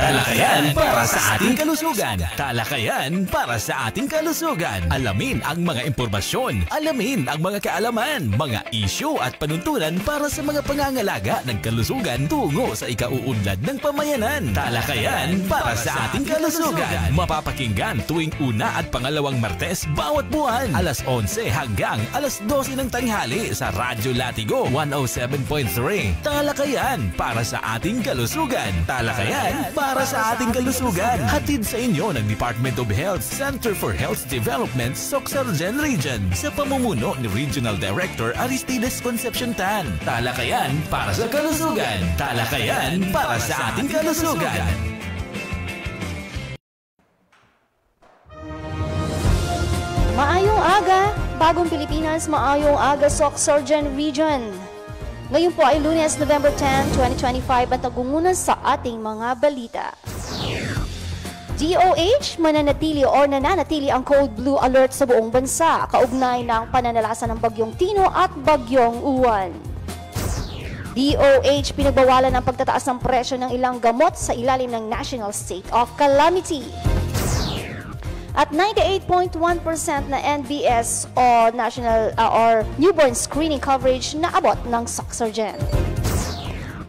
Talakayan para sa ating kalusugan. Talakayan para sa ating kalusugan. Alamin ang mga impormasyon, alamin ang mga kaalaman, mga isyu at panuntunan para sa mga pangangalaga ng kalusugan tungo sa ikauunlad ng pamayanan. Talakayan para sa ating kalusugan. Mapapakinggan tuwing una at pangalawang Martes bawat buwan. Alas 11 hanggang alas 12 ng tanghali sa Radyo Latigo 107.3. Talakayan para sa ating kalusugan. Talakayan para sa ating kalusugan. Hatid sa inyo ng Department of Health, Center for Health Development, Sorsogon Region sa pamumuno ni Regional Director Aristides Concepcion Tan. Talakayan para sa kalusugan. Talakayan para sa ating kalusugan. Maayong aga, Bagong Pilipinas, maayong aga Sorsogon Region. Ngayon po ay Lunes, November 10, 2025 at nagungunan sa ating mga balita. DOH, nananatili ang Code Blue Alert sa buong bansa, kaugnay ng pananalasa ng Bagyong Tino at Bagyong Uwan. DOH, pinagbawalan ang pagtataas ng presyo ng ilang gamot sa ilalim ng National State of Calamity. At 98.1% na NBS o National or Newborn Screening Coverage na abot ng Sorsogon.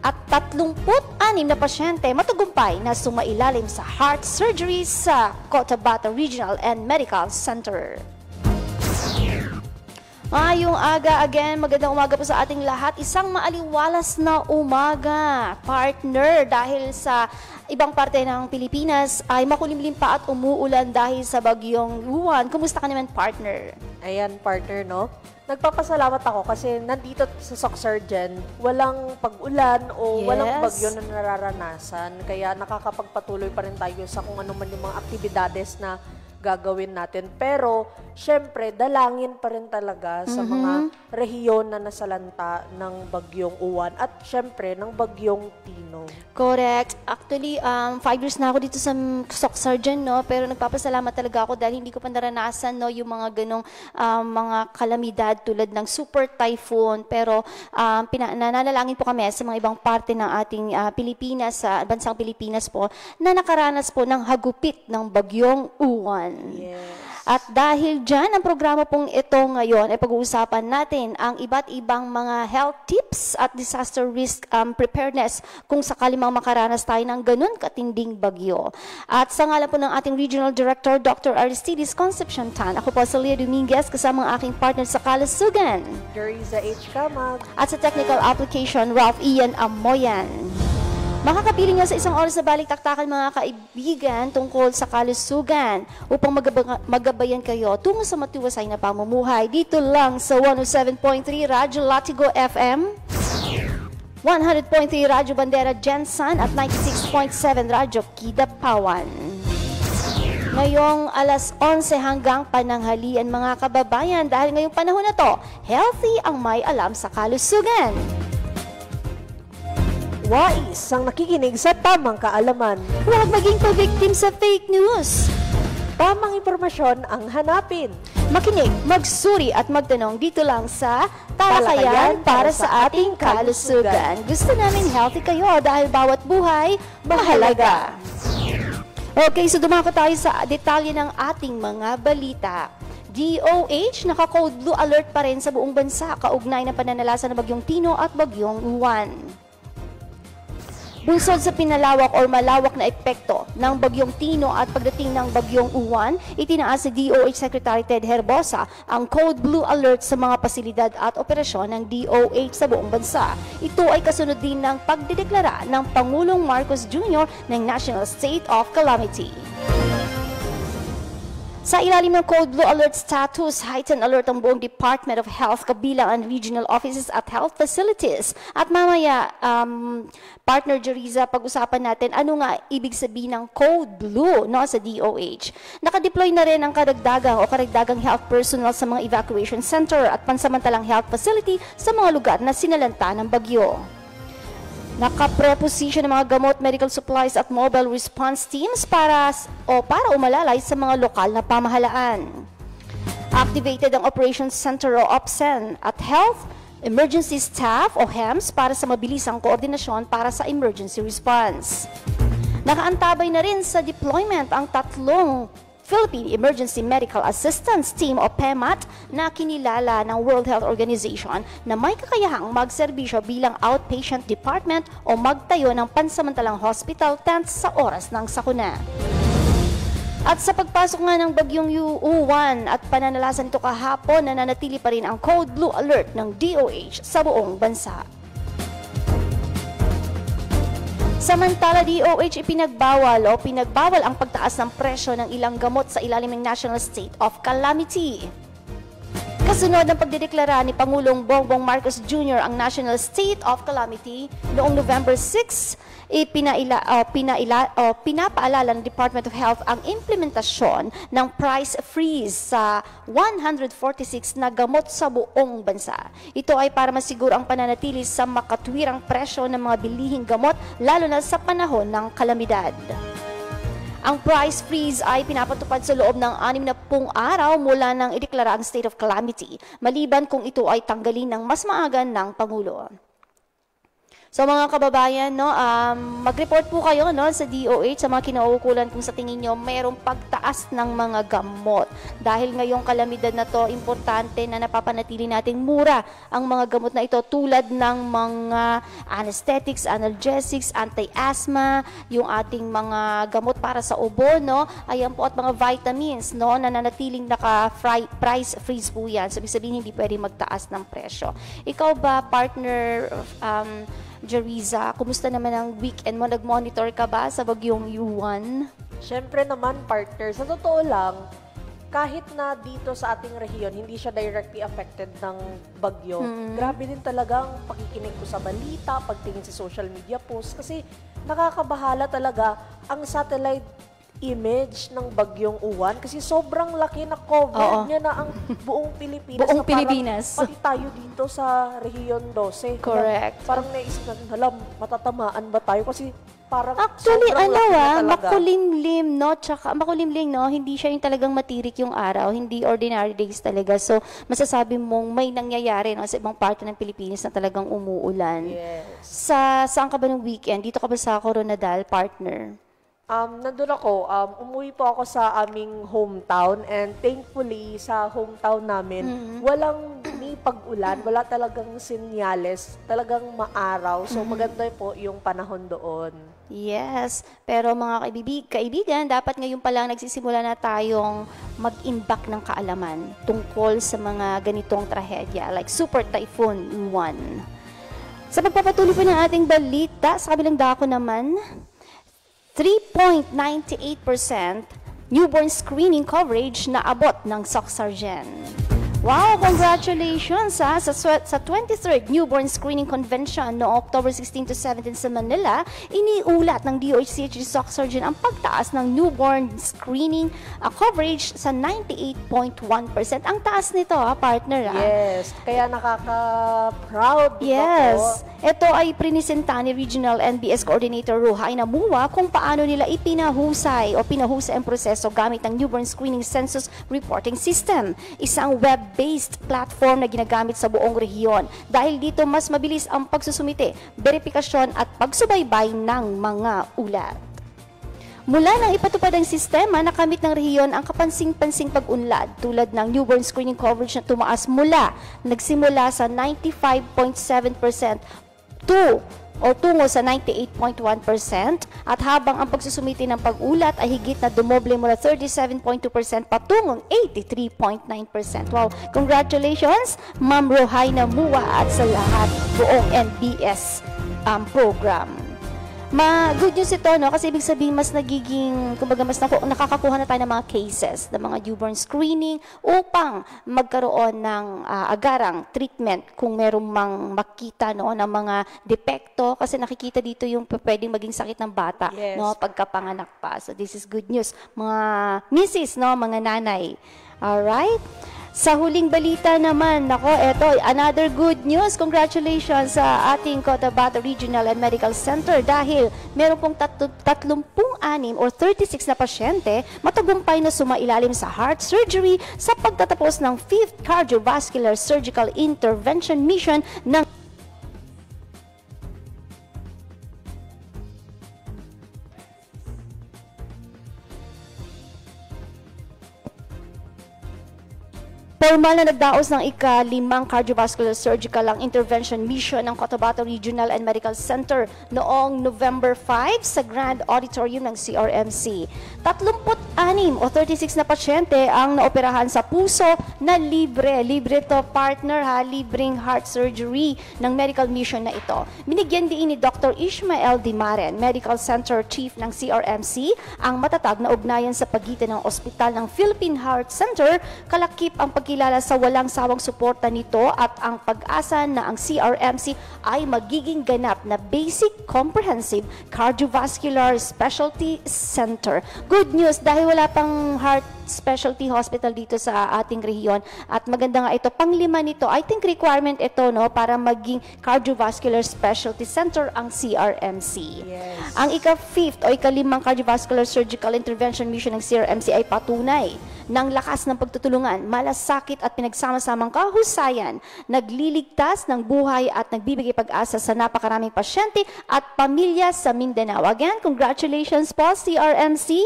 At 36 na pasyente matagumpay na sumailalim sa heart surgery sa Cotabato Regional and Medical Center. Ngayong aga, again, magandang umaga po sa ating lahat. Isang maaliwalas na umaga, partner, dahil sa ibang parte ng Pilipinas ay makulimlim pa at umuulan dahil sa Bagyong Uwan. Kumusta ka naman, partner? Ayan, partner, no? Nagpapasalamat ako kasi nandito sa Sorsogon, walang pag-ulan o walang bagyo na nararanasan. Kaya nakakapagpatuloy pa rin tayo sa kung ano man yung mga aktibidades na gagawin natin. Pero, syempre, dalangin pa rin talaga sa mga rehiyon na nasalanta ng Bagyong Uwan at syempre, ng Bagyong Tino. Correct. Actually, 5 years na ako dito sa Sorsogon, no? Pero nagpapasalamat talaga ako dahil hindi ko pa naranasan, no, yung mga ganong mga kalamidad tulad ng super typhoon. Pero nananalangin po kami sa mga ibang parte ng ating Pilipinas, sa bansang Pilipinas po, na nakaranas po ng hagupit ng Bagyong Uwan. Yes. At dahil dyan, ang programa pong ito ngayon ay pag-uusapan natin ang iba't ibang mga health tips at disaster risk preparedness kung sakali mang makaranas tayo ng ganun katinding bagyo. At sa ngalan po ng ating Regional Director, Dr. Aristides Concepcion Tan, ako po si Leah Dominguez, kasama ang aking partner sa kalusugan, Jeriza H. Camag. At sa technical application, Ralph Ian Amoyan. Makakapiling nga sa isang oras na balik-taktakan mga kaibigan tungkol sa kalusugan upang magabayan kayo tungo sa matiwasay na pamumuhay dito lang sa 107.3 Radyo Latigo FM, 100.3 Radyo Bandera Jensen at 96.7 Radyo Kidapawan. Ngayong alas 11 hanggang pananghalian mga kababayan dahil ngayong panahon na to, healthy ang may alam sa kalusugan. Wais ang nakikinig sa tamang kaalaman. Huwag maging pa-victim sa fake news. Tamang impormasyon ang hanapin. Makinig, magsuri at magtanong dito lang sa Talakayan para sa ating kalusugan. Gusto namin healthy kayo dahil bawat buhay mahalaga. Okay, so dumako tayo sa detalye ng ating mga balita. DOH, naka-code blue alert pa rin sa buong bansa kaugnay ng pananalasa ng Bagyong Tino at Bagyong Uwan. Bunsod sa pinalawak o malawak na epekto ng Bagyong Tino at pagdating ng Bagyong Uwan, itinaas si DOH Secretary Ted Herbosa ang Code Blue Alert sa mga pasilidad at operasyon ng DOH sa buong bansa. Ito ay kasunod din ng pagdideklara ng Pangulong Marcos Jr. ng National State of Calamity. Sa ilalim ng Code Blue Alert status, heightened alert ang buong Department of Health kabilang ang regional offices at health facilities. At mamaya, partner Jeriza, pag-usapan natin ano nga ibig sabihin ng Code Blue, no, sa DOH. Nakadeploy na rin ang karagdagang health personnel sa mga evacuation center at pansamantalang health facility sa mga lugar na sinalanta ng bagyo. Nakapreposition ng mga gamot, medical supplies at mobile response teams para umalalay sa mga lokal na pamahalaan. Activated ang Operations Center o OPCEN at Health Emergency Staff o HEMS para sa mabilisang koordinasyon para sa emergency response. Nakaantabay na rin sa deployment ang 3 Philippine Emergency Medical Assistance Team o PEMAT na kinilala ng World Health Organization na may kakayahang magserbisyo bilang outpatient department o magtayo ng pansamantalang hospital tent sa oras ng sakuna. At sa pagpasok nga ng bagyong U1 at pananalasan nito kahapon, nananatili pa rin ang Code Blue Alert ng DOH sa buong bansa. Samantala, DOH ipinagbawal ang pagtaas ng presyo ng ilang gamot sa ilalim ng National State of Calamity. Kasunod ng pagdedeklara ni Pangulong Bongbong Marcos Jr. ang National State of Calamity noong November 6, pinapaalala ng Department of Health ang implementasyon ng price freeze sa 146 na gamot sa buong bansa. Ito ay para masiguro ang pananatili sa makatwirang presyo ng mga bilihing gamot lalo na sa panahon ng kalamidad. Ang price freeze ay pinapatupad sa loob ng 60 araw mula nang ideklara ang state of calamity, maliban kung ito ay tanggalin ng mas maaga ng Pangulo. So mga kababayan, mag-report po kayo sa DOH sa mga kinauukulan kung sa tingin nyo mayroong pagtaas ng mga gamot. Dahil ngayong kalamidad na to, importante na napapanatili nating mura ang mga gamot na ito tulad ng mga anesthetics, analgesics, anti-asthma, yung ating mga gamot para sa ubo, ayan po, at mga vitamins, na nananatiling naka-price freeze po yan. So, ibig sabihin, hindi pwede magtaas ng presyo. Ikaw ba, partner, Jeriza, kumusta naman ang weekend mo? Nag-monitor ka ba sa bagyong U1? Siyempre naman, partner. Sa totoo lang, kahit na dito sa ating rehiyon, hindi siya directly affected ng bagyo, grabe din talagang pakikinig ko sa balita, pagtingin sa social media posts, kasi nakakabahala talaga ang satellite image ng bagyong uwan kasi sobrang laki na cover niya na ang buong Pilipinas. Buong Pilipinas. Pati tayo dito sa Rehiyon 12. Correct. Parang naisip natin, matatamaan ba tayo? Kasi parang actually, sobrang laki na talaga. Makulimlim, hindi siya yung talagang matirik yung araw, hindi ordinary days talaga. So, masasabi mong may nangyayari sa ibang parte ng Pilipinas na talagang umuulan. Yes. Saan ka ba ng weekend? Dito ka ba sa Coronadal, partner? Nandun ako, umuwi po ako sa aming hometown and thankfully sa hometown namin, walang pag-ulan, wala talagang sinyales, talagang maaraw. So maganda po yung panahon doon. Yes, pero mga kaibigan, dapat ngayon pa lang nagsisimula na tayong mag-imbak ng kaalaman tungkol sa mga ganitong trahedya like Super Typhoon 1. Sa pagpapatuloy po ng ating balita, sa kabilang dako naman, 3.98% newborn screening coverage na abot ng Socsargen. Wow, congratulations sa 23rd Newborn Screening Convention noong October 16 to 17 sa Manila. Iniulat ng DOH-CHG Socsargen ang pagtaas ng newborn screening coverage sa 98.1%. Ang taas nito, partner. Yes, kaya nakaka-proud. Yes. Ito ay prinisenta ni Regional NBS Coordinator Ruhay Namuwa kung paano nila pinahusay ang proseso gamit ng Newborn Screening Census Reporting System, isang web-based platform na ginagamit sa buong rehiyon. Dahil dito, mas mabilis ang pagsusumite, verifikasyon at pagsubaybay ng mga ulat. Mula nang ipatupad ang sistema, nakamit ng rehiyon ang kapansing-pansing pag-unlad tulad ng newborn screening coverage na tumaas nagsimula sa 95.7% tungo sa 98.1% at habang ang pagsusumiti ng pag-ulat ay higit na dumoble mula 37.2% patungong 83.9%. Wow! Congratulations, Ma'am Ruhay Namuwa at sa lahat buong NBS program. Good news ito, kasi ibig sabihin mas nakakakuha na tayo ng mga cases, ng mga newborn screening upang magkaroon ng agarang treatment kung merong makita ng mga depekto, kasi nakikita dito yung pwedeng maging sakit ng bata, yes, pagkapanganak pa. So this is good news, mga misis, mga nanay. Alright? Sa huling balita naman, eto, another good news. Congratulations sa ating Cotabato Regional and Medical Center dahil meron pong 36 or 36 na pasyente matagumpay na sumailalim sa heart surgery sa pagtatapos ng 5th Cardiovascular Surgical Intervention Mission ng Formal na nagdaos ng ika-5 cardiovascular surgical ang intervention mission ng Cotabato Regional and Medical Center noong November 5 sa Grand Auditorium ng CRMC. 36 o 36 na pasyente ang naoperahan sa puso na libre. Libre to, partner ha, libreng heart surgery ng medical mission na ito. Binigyan din ni Dr. Ishmael Dimaren, Medical Center Chief ng CRMC, ang matatag na ugnayan sa pagitan ng ospital ng Philippine Heart Center, kalakip ang pagkilala sa walang sawang suporta nito at ang pag-asa na ang CRMC ay magiging ganap na Basic Comprehensive Cardiovascular Specialty Center. Good news dahil wala pang heart specialty hospital dito sa ating rehiyon at maganda nga ito, panglima nito, I think requirement ito no para maging cardiovascular specialty center ang CRMC. Yes. Ang ika-5th o ika-5 cardiovascular surgical intervention mission ng CRMC ay patunay ng lakas ng pagtutulungan, malasakit at pinagsama-samang kahusayan, nagliligtas ng buhay at nagbibigay pag-asa sa napakaraming pasyente at pamilya sa Mindanao. Again, congratulations po CRMC,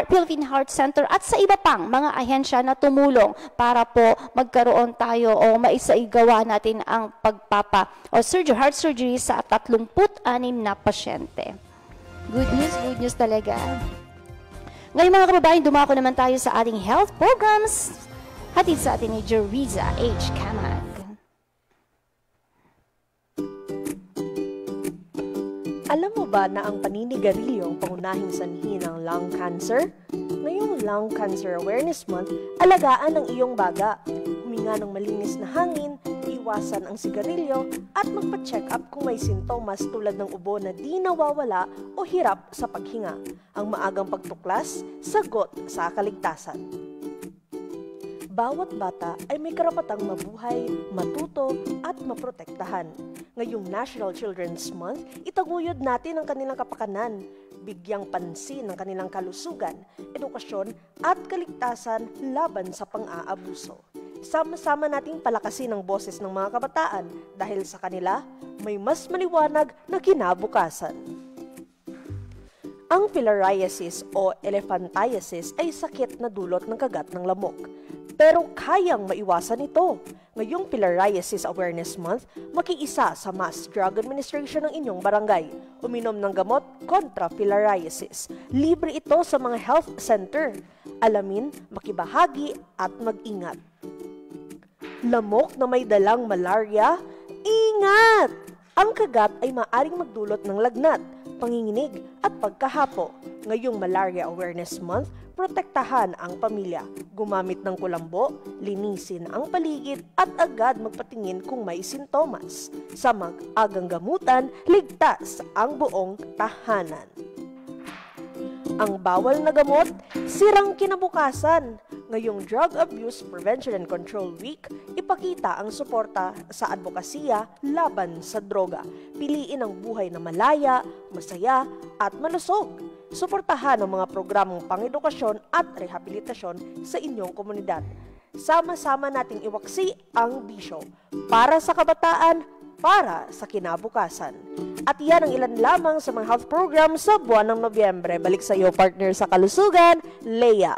Philippine Heart Center at sa iba pang mga ahensya na tumulong para po magkaroon tayo o maisaigawa natin ang heart surgery sa 36 na pasyente. Good news talaga. Ngayon mga kababayan, dumako naman tayo sa ating health programs. Hatid sa atin ni Jeriza H. Camag. Alam mo ba na ang paninigarilyo ang pangunahing sanhi ng lung cancer? Ngayong Lung Cancer Awareness Month, alagaan ang iyong baga. Huminga ng malinis na hangin, iwasan ang sigarilyo, at magpa-check up kung may sintomas tulad ng ubo na di nawawala o hirap sa paghinga. Ang maagang pagtuklas, sagot sa kaligtasan. Bawat bata ay may karapatang mabuhay, matuto at maprotektahan. Ngayong National Children's Month, itaguyod natin ang kanilang kapakanan, bigyang pansin ang kanilang kalusugan, edukasyon at kaligtasan laban sa pang-aabuso. Sama-sama nating palakasin ang boses ng mga kabataan dahil sa kanila may mas maliwanag na kinabukasan. Ang filariasis o elephantiasis ay sakit na dulot ng kagat ng lamok. Pero kayang maiwasan ito. Ngayong Filariasis Awareness Month, makiisa sa Mass Drug Administration ng inyong barangay. Uminom ng gamot kontra filariasis. Libre ito sa mga health center. Alamin, makibahagi at mag-ingat. Lamok na may dalang malaria? Ingat! Ang kagat ay maaring magdulot ng lagnat, panginginig at pagkahapo. Ngayong Malaria Awareness Month, protektahan ang pamilya. Gumamit ng kulambo, linisin ang paligid at agad magpatingin kung may sintomas. Sa mag-agang gamutan, ligtas ang buong tahanan. Ang bawal na gamot, sirang kinabukasan. Ngayong Drug Abuse Prevention and Control Week, ipakita ang suporta sa advokasya laban sa droga. Piliin ang buhay na malaya, masaya at malusog. Suportahan ang mga programang pangedukasyon at rehabilitasyon sa inyong komunidad. Sama-sama nating iwaksi ang bisyo para sa kabataan, para sa kinabukasan. At yan ang ilan lamang sa mga health program sa buwan ng Nobyembre. Balik sa iyo, partner sa kalusugan, Leia.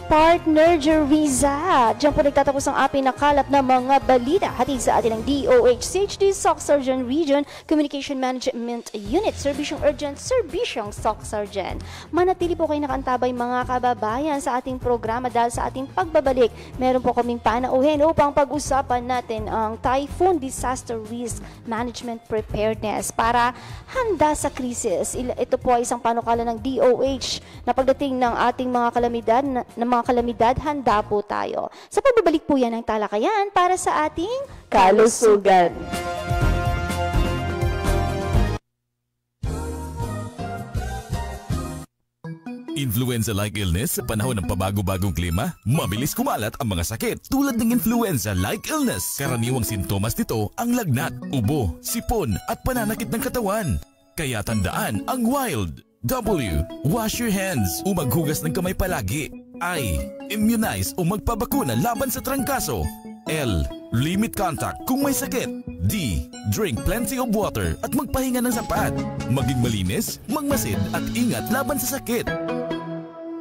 Partner Jeriza. Diyan po nagtatapos ang ating nakalap na mga balita. Hatid sa atin ng DOH CHD SOC Surgeon Region Communication Management Unit. Serbisyong Urgent, Serbisyong SOC Surgeon. Manatili po kayo nakaantabay mga kababayan sa ating programa dahil sa ating pagbabalik. Meron po kaming panauhin upang pag-usapan natin ang Typhoon Disaster Risk Management Preparedness para handa sa krisis. Ito po ay isang panukala ng DOH na pagdating ng ating mga kalamidad, handa po tayo. Sa pagbabalik po yan ng talakayan para sa ating kalusugan. Influenza-like illness sa panahon ng pabago-bagong klima? Mabilis kumalat ang mga sakit tulad ng influenza-like illness. Karaniwang sintomas nito ang lagnat, ubo, sipon at pananakit ng katawan. Kaya tandaan ang WILD. W. Wash your hands o maghugas ng kamay palagi. I. Immunize o magpabakuna laban sa trangkaso. L. Limit contact kung may sakit. D. Drink plenty of water at magpahinga ng sapat. Maging malinis, magmasid at ingat laban sa sakit.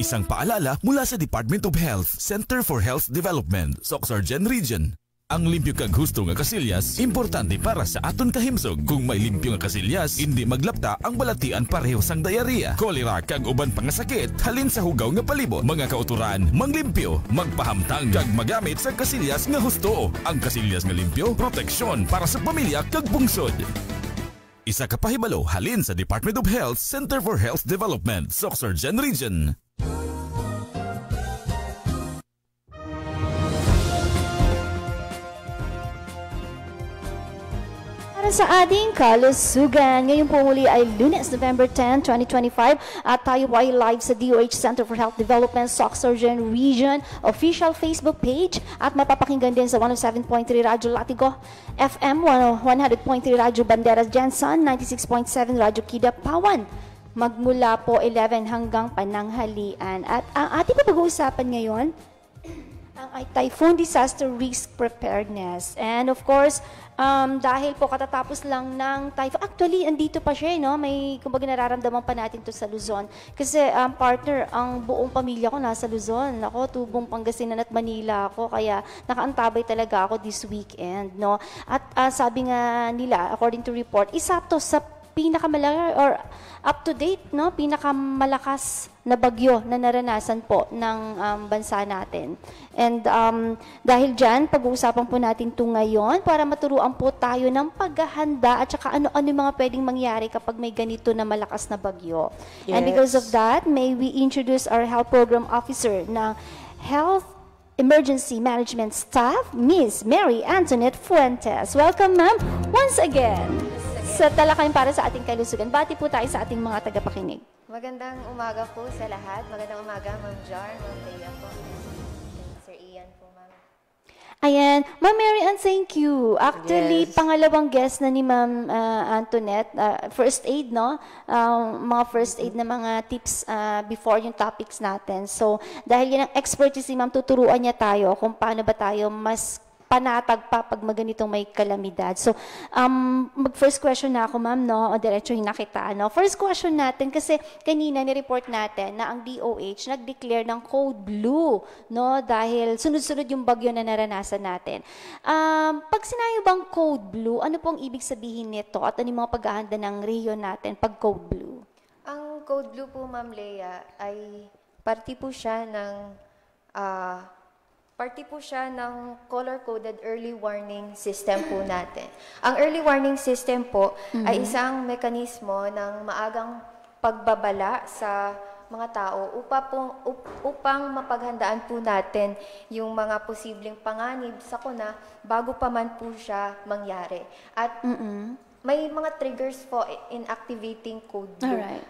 Isang paalala mula sa Department of Health, Center for Health Development, Soxargen Region. Ang limpyo kag husto nga kasilyas, importante para sa aton kahimsog. Kung may limpyo nga kasilyas, hindi maglapta ang balatian pareho sang diarrhea, kolera kag uban pang sakit halin sa hugaw nga palibot. Mga kauturan, manglimpyo, magpahamtang kag magamit sa kasilyas nga husto. Ang kasilyas nga limpyo, proteksyon para sa pamilya kag bungsod. Isa ka pahibalo halin sa Department of Health, Center for Health Development, Soxargen Region. Para sa ating kalusugan, ngayon po muli ay Lunes, November 10, 2025 at tayo po ay live sa DOH Center for Health Development, Soxargen Region official Facebook page at mapapakinggan din sa 107.3 Radyo Latigo FM, 100.3 Radyo Banderas Jensen, 96.7 Radyo Kida Pawan. Magmula po 11 hanggang pananghalian. At ang ating pag-uusapan ngayon ay Typhoon Disaster Risk Preparedness. And of course, dahil po katatapos lang ng typhoon, actually, andito pa siya, no? May, kumbaga, nararamdaman pa natin to sa Luzon. Kasi, partner, ang buong pamilya ko nasa Luzon. Ako, tubong Pangasinan at Manila ako, kaya nakaantabay talaga ako this weekend, no? At sabi nga nila, according to report, isa to sa pinakamalaki or up-to-date, no? Pinakamalakas na bagyo na naranasan po ng bansa natin. And dahil dyan, pag-uusapan po natin ito ngayon para maturuan po tayo ng paghahanda at saka ano-ano yung mga pwedeng mangyari kapag may ganito na malakas na bagyo. Yes. And because of that, may we introduce our Health Program Officer ng Health Emergency Management Staff, Ms. Mary Antoinette Fuentes. Welcome, ma'am, once again sa talakayan para sa ating kalusugan. Bati po tayo sa ating mga tagapakinig. Magandang umaga po sa lahat. Magandang umaga, Ma'am Jar, Ma'am Leia po, and Sir Ian po, Ma'am. Ayan. Ma'am Mary Ann, thank you. Actually, Yes. pangalawang guest na ni Ma'am Antoinette. First aid, no? Mga first aid na mga tips before yung topics natin. So, dahil yan ang expertise ni Ma'am, tuturuan niya tayo kung paano ba tayo mas panatag pa pag maganitong may kalamidad. So, mag-first question na ako, ma'am, no? O diretsuhin na kita, no? First question natin, kasi kanina ni-report natin na ang DOH nag-declare ng Code Blue, no? Dahil sunod-sunod yung bagyo na naranasan natin. Pag sinabi bang Code Blue, ano pong ibig sabihin nito at ano yung mga paghahanda ng rehiyon natin pag Code Blue? Ang Code Blue po, Ma'am Leia, ay parte po siya ng color-coded early warning system po natin. Ang early warning system po ay isang mekanismo ng maagang pagbabala sa mga tao upang mapaghandaan po natin yung mga posibleng panganib sa sakuna bago pa man po siya mangyari. At may mga triggers po in activating Code Blue. Alright.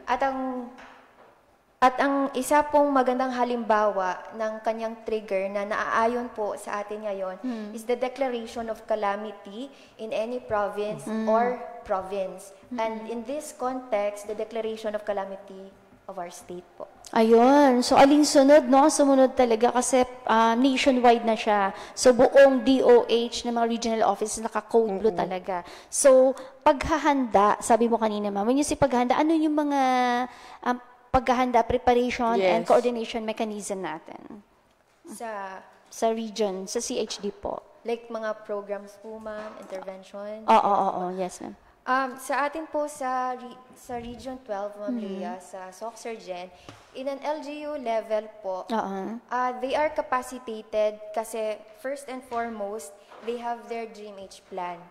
At ang isa pong magandang halimbawa ng kanyang trigger na naaayon po sa atin ngayon is the declaration of calamity in any province or province. And in this context, the declaration of calamity of our state po. Ayun. So, alinsunod, no? Sumunod talaga kasi nationwide na siya. So, buong DOH ng mga regional offices naka-Code Blue talaga. So, paghahanda, sabi mo kanina, ma'am, when you say paghahanda, ano yung mga paghahanda, preparation, and coordination mechanism natin? Sa region, sa CHD po. Like mga programs po, ma'am, intervention. Oo, yes, ma'am. Sa atin po sa Region 12, Ma'am Leia, sa Soxargen, in an LGU level po, they are capacitated kasi first and foremost, they have their DreamH plan.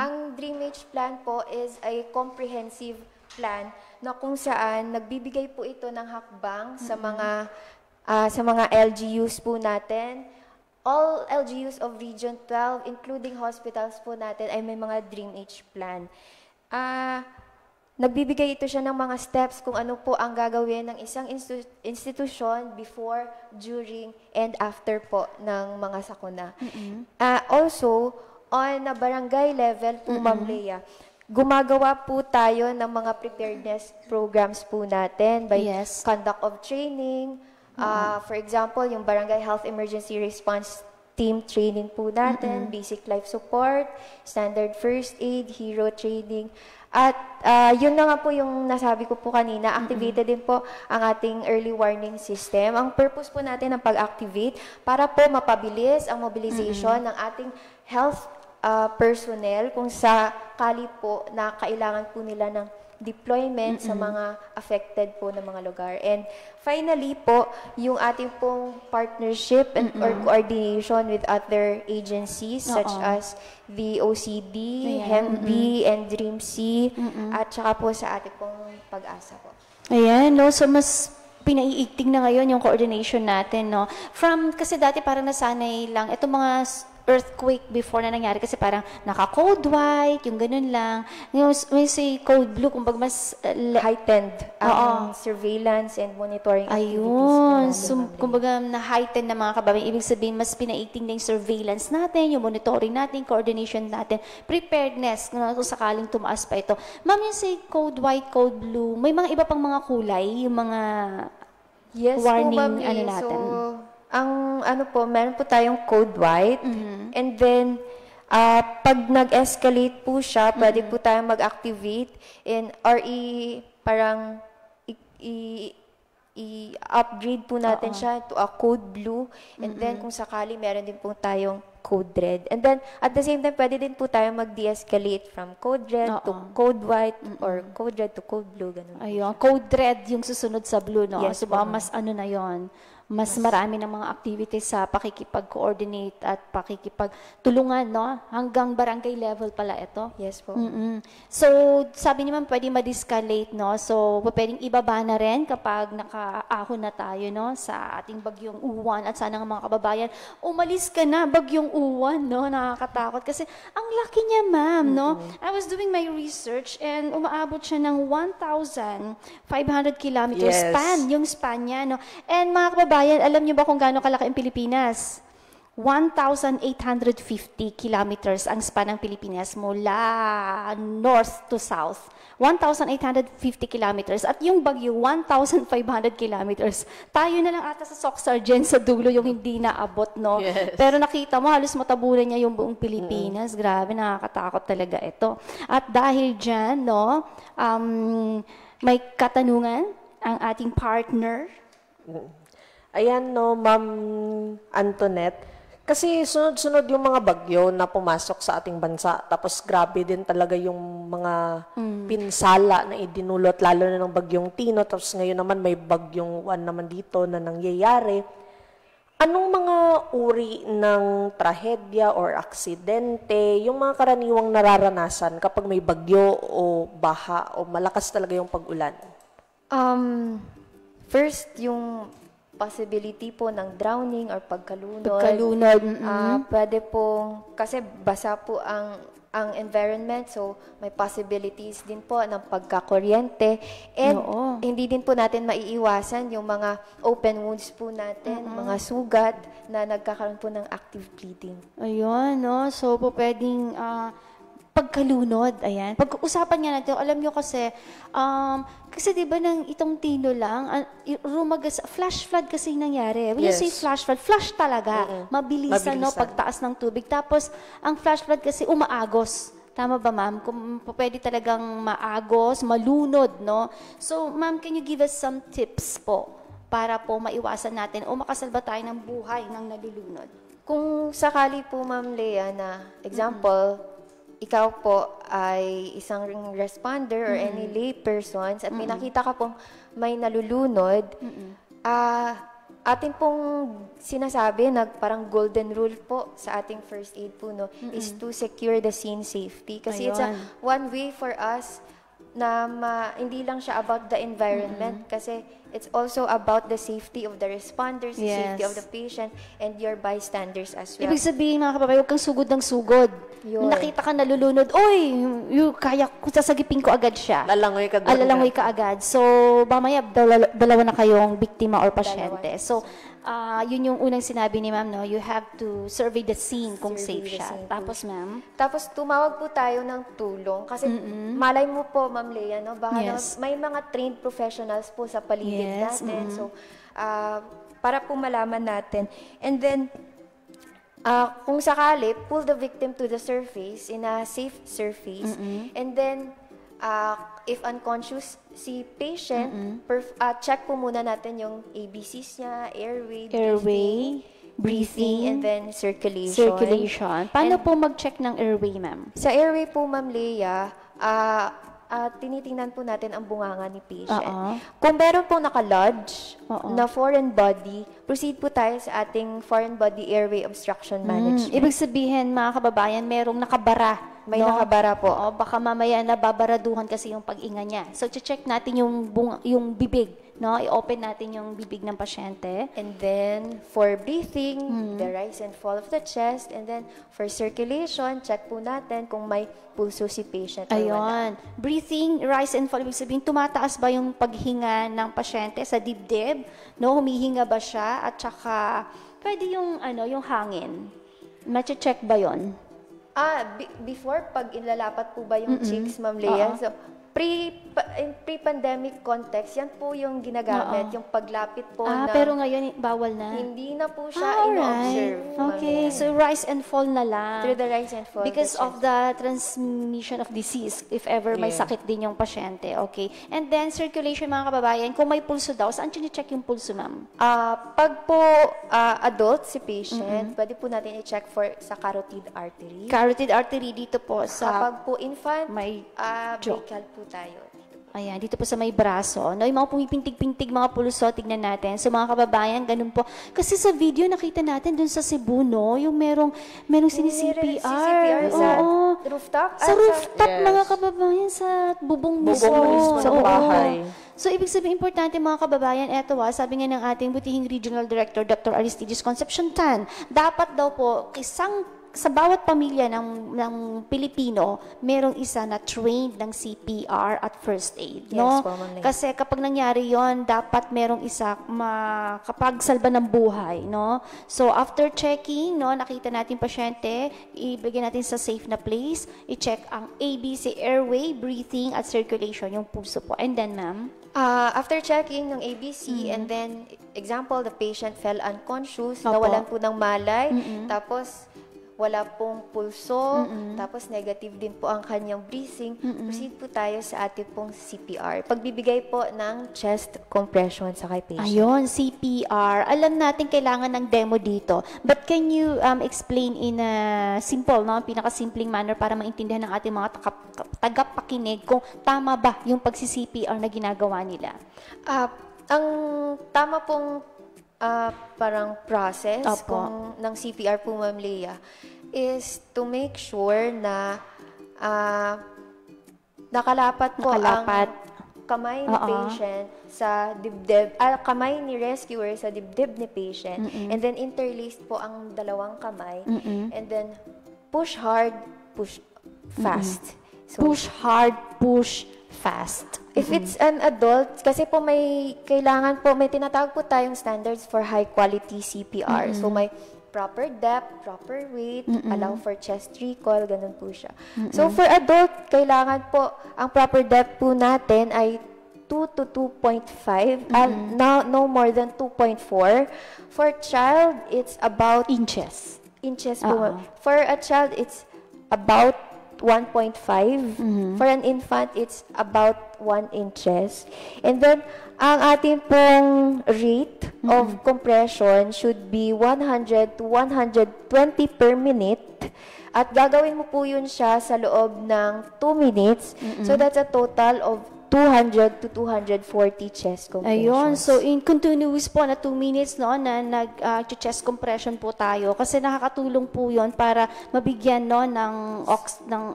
Ang DreamH plan po is a comprehensive plan na kung saan nagbibigay po ito ng hakbang sa mga LGUs po natin. All LGUs of Region 12, including hospitals po natin, ay may mga DreamH plan. Nagbibigay ito siya ng mga steps kung ano po ang gagawin ng isang institusyon before, during, and after po ng mga sakuna. Also, on a barangay level po, Ma'am Leia, gumagawa po tayo ng mga preparedness programs po natin by conduct of training. For example, yung Barangay Health Emergency Response team training po natin, basic life support, standard first aid, hero training. At yun na nga po yung nasabi ko po kanina, activated din po ang ating early warning system. Ang purpose po natin ng pag-activate para po mapabilis ang mobilization ng ating health personnel kung sakali po na kailangan po nila ng deployment sa mga affected po na mga lugar. And finally po, yung ating pong partnership and or coordination with other agencies such as the OCD, HEMB, and DREAMC, at saka po sa ating pong pag-asa po. Ayan, no? So mas pinaiigting na ngayon yung coordination natin, no? Kasi dati parang nasanay lang, itong mga earthquake before na nangyari kasi parang naka-code white, yung ganun lang. Yung may say code blue, kumbaga mas heightened ang surveillance and monitoring activities. Ayun. So, kumbaga na-heighten na mga kababayan. Ibig sabihin, mas pinaiting na yung surveillance natin, yung monitoring natin, coordination natin, preparedness, kung sakaling tumaas pa ito. Ma'am, yung say code white, code blue, may mga iba pang mga kulay, yung mga warning, ano natin. So, ang ano po, meron po tayong code white, and then pag nag-escalate po siya, pwede po tayong mag-activate or parang i-upgrade po natin siya to a code blue, and then kung sakali meron din po tayong code red. And then at the same time, pwede din po tayong mag-de-escalate from code red to code white or code red to code blue, ganun. Ayun, code red yung susunod sa blue, no? Yes, so mas ano na yon, mas marami ng mga activities sa pakikipag-coordinate at pakikipagtulungan, no? Hanggang barangay level pala ito. Yes po. So, sabi niyo ma'am, pwede ma-escalate, no? So, pwedeng ibaba na rin kapag nakaahon na tayo, no? Sa ating bagyong Uwan. At sana nga mga kababayan, umalis ka na, bagyong Uwan, no? Nakakatakot. Kasi, ang laki niya, ma'am, no? I was doing my research and umaabot siya ng 1,500 kilometers span, yung span niya, no? And mga kababayan, alam niyo ba kung gaano kalaki ang Pilipinas? 1,850 kilometers ang span ng Pilipinas mula north to south. 1,850 kilometers. At yung Bagyo, 1,500 kilometers. Tayo na lang ata sa Soc-Sargent sa dulo yung hindi naabot, no? Yes. Pero nakita mo, halos matabunan niya yung buong Pilipinas. Grabe, nakakatakot talaga ito. At dahil dyan, no, may katanungan ang ating partner. Ayan, no, Ma'am Antoinette. Kasi sunod-sunod yung mga bagyo na pumasok sa ating bansa. Tapos grabe din talaga yung mga pinsala na idinulot, lalo na ng bagyong Tino. Tapos ngayon naman may bagyong Juan naman dito na nangyayari. Anong mga uri ng trahedya or aksidente, yung mga karaniwang nararanasan kapag may bagyo o baha o malakas talaga yung pag-ulan? First, yung possibility po ng drowning or pagkalunod. Pwede pong, kasi basa po ang environment, so may possibilities din po ng pagkakuryente. And hindi din po natin maiiwasan yung mga open wounds po natin, mga sugat na nagkakaroon po ng active bleeding. Ayun, no? So, po pwedeng pagkalunod, ayan. Pag-usapan nga natin, alam nyo kasi di ba nang itong Tino lang, flash flood kasi nangyari. When you say flash flood, flash talaga. Mabilisan, no, pagtaas ng tubig. Tapos, ang flash flood kasi umaagos. Tama ba, ma'am? Kung pwede talagang maagos, malunod, no? So, ma'am, can you give us some tips po para po maiwasan natin o makasalba tayo ng buhay ng nalulunod? Kung sakali po, Ma'am Lea, na example, ikaw po ay isang responder or any lay persons at may nakita ka pong may nalulunod, atin pong sinasabi na parang golden rule po sa ating first aid po, no, is to secure the scene safety. Kasi it's one way for us na hindi lang siya about the environment, kasi it's also about the safety of the responders, the safety of the patient, and your bystanders as well. Ibig sabihin, mga kababayan, huwag kang sugod ng sugod. Nakita ka nalulunod, kaya sasagipin ko agad siya. Lalangoy ka doon. Lalangoy ka agad. So, mamaya, dalawa na kayong biktima or pasyente. So, yun yung unang sinabi ni ma'am, no? You have to survey the scene kung safe siya. Tapos, ma'am? Tapos, tumawag po tayo ng tulong. Kasi, malay mo po, Ma'am Lea, no? Baka may mga trained professionals po sa paligid natin. So, para po malaman natin. And then, Kung sakali, pull the victim to the surface, in a safe surface, and then, if unconscious si patient, check po muna natin yung ABCs niya, airway, breathing, and then circulation. Paano po mag-check ng airway, ma'am? Sa airway po, Ma'am Leia, tinitingnan po natin ang bunganga ni patient. Kung meron po naka-lodge na foreign body, proceed po tayo sa ating foreign body airway obstruction management. Ibig sabihin, mga kababayan, merong nakabara. May nakabara po. Baka mamaya nababaraduhan kasi yung pag-inga niya. So, check natin yung bibig. No? I-open natin yung bibig ng pasyente. And then, for breathing, the rise and fall of the chest. And then, for circulation, check po natin kung may pulso si patient. Ayun. Breathing, rise and fall. Ibig sabihin, tumataas ba yung paghinga ng pasyente sa dibdib? No? Humihinga ba siya? At saka, pwede yung hangin. Mache-check ba yon? Before, pag inlalapat po ba yung cheeks, Ma'am Leia? So, in pre-pandemic context, yan po yung ginagamit, yung paglapit po na... pero ngayon, bawal na? Hindi na po siya ino-observe. Okay, so rise and fall na lang. Through the rise and fall. Because of the transmission of disease, if ever may sakit din yung pasyente. Okay. And then, circulation, mga kababayan, kung may pulso daw, saan check yung pulso, ma'am? Pag po adult si patient, pwede po natin i-check sa carotid artery. Carotid artery dito po sa... Kapag po infant, may brachial po tayo. Ayan, dito po sa may braso. No, yung mga pumipintig-pintig, mga pulso, tignan natin. So, mga kababayan, ganun po. Kasi sa video, nakita natin dun sa Cebu, no? Yung merong sini-CPR. Sa rooftop? Sa rooftop, mga kababayan, sa bubong mismo. Sa bahay. So, ibig sabihin, importante mga kababayan, eto sabi nga ng ating butihing Regional Director, Dr. Aristides Concepcion Tan, dapat daw po, sa bawat pamilya ng Pilipino, merong isa na trained ng CPR at first aid, no? Yes, kasi kapag nangyari yon, dapat merong isa makapagsalba ng buhay, no? So after checking, no, nakita natin pasyente, ibigay natin sa safe na place, i-check ang ABC, airway, breathing at circulation, yung puso po. And then, ma'am? After checking ng ABC, and then, example, the patient fell unconscious, nawalan po ng malay, tapos wala pong pulso, tapos negative din po ang kanyang breathing, proceed po tayo sa ating pong CPR. Pagbibigay po ng chest compression sa kay patient. Ayun, CPR. Alam natin kailangan ng demo dito. But can you explain in a simple, no, pinakasimpleng manner para maintindihan ng ating mga tagapakinig kung tama ba yung pagsi-CPR na ginagawa nila? Ang tama pong parang process ng CPR po, Ma'am Leia, is to make sure na nakalapat po ang kamay ni patient sa dibdib, kamay ni rescuer sa dibdib ni patient, and then interlaced po ang dalawang kamay, and then push hard, push fast. So, push hard, push fast. If it's an adult, kasi po may tinatawag po tayong standards for high quality CPR. So may proper depth, proper weight, allow for chest recoil, ganun po siya. So for adult, kailangan po, ang proper depth po natin ay 2 to 2.5, no more than 2.4. For child, it's about inches po. For a child, it's about 1.5. For an infant, it's about 1 inches. And then, ang ating pong rate of compression should be 100 to 120 per minute. At gagawin mo po yun siya sa loob ng 2 minutes. So, that's a total of 200 to 240 chest compressions. Ayun. So, in continuous po na 2 minutes, no, na nag-chest compression po tayo. Kasi nakakatulong po yun para mabigyan, no, ng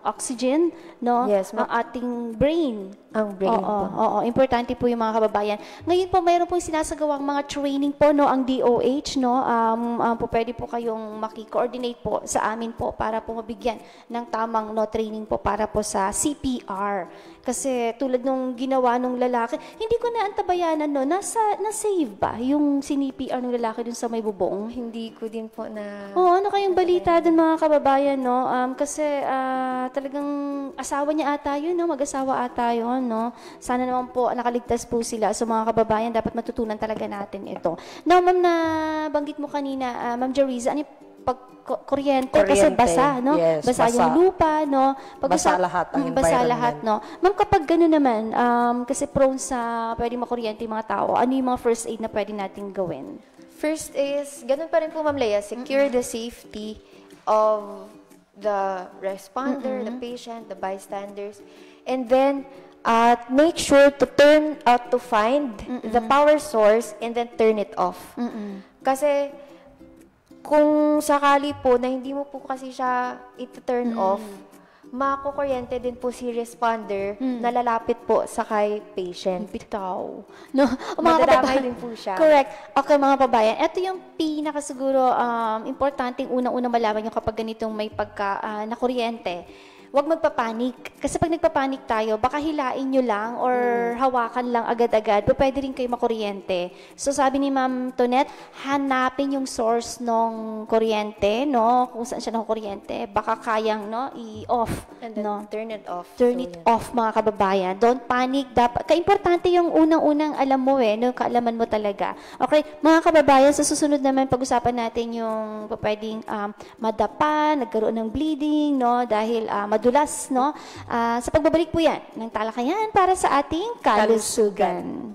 oxygen, no, ang ating brain. Ang brain po. Oo, importante po yung mga kababayan. Ngayon po, mayroon pong sinasagawang mga training po, no, ang DOH, no, pwede po kayong maki-coordinate po sa amin po para po mabigyan ng tamang, no, training po para po sa CPR. Kasi tulad nung ginawa nung lalaki, hindi ko na antabayanan, no, na-save ba yung CPR ng lalaki dun sa may bubong? Hindi ko din po na... Ano kayong balita dun, mga kababayan, no? Kasi talagang asawa niya ata yun, no? Mag-asawa ata yun, no? Sana naman po nakaligtas po sila. So mga kababayan, dapat matutunan talaga natin ito. Now, ma'am, nabanggit mo kanina, Ma'am Jeriza, ano kuryente kasi basa, no? Yes, basa yung lupa, no? Basa lahat ang basa environment. lahat, no? Ma'am, kapag gano'n naman, kasi prone sa pwede makuryente yung mga tao, ano yung mga first aid na pwede nating gawin? First is, ganun pa rin po, Ma'am Lea, secure the safety of the responder, the patient, the bystanders, and then make sure to find the power source and then turn it off. Kasi kung sakali po na hindi mo po kasi siya i-turn off, makukuryente din po si responder na lalapit po sa kay patient. Bitaw. No, Madadamay din po siya. Correct. Okay, mga kabayan. Ito yung pinaka siguro importanteng unang-una malaman yung kapag ganitong may na kuryente. Huwag magpapanik. Kasi pag nagpapanik tayo, baka hilain nyo lang or hawakan lang agad-agad. Pero pwede rin kayo makuryente. So sabi ni Ma'am Tonette, hanapin yung source ng kuryente, no? Kung saan siya ng kuryente. Baka kayang, no? I-off. And then no? turn it off. Turn it off, mga kababayan. Don't panic. Kaimportante yung unang-unang alam mo no? Kaalaman mo talaga. Okay, mga kababayan, sa susunod naman, pag-usapan natin yung pwedeng madapa, nagkaroon ng bleeding, no? Dahil madulas, no? Sa pagbabalik po yan ng talakayan para sa ating kalusugan.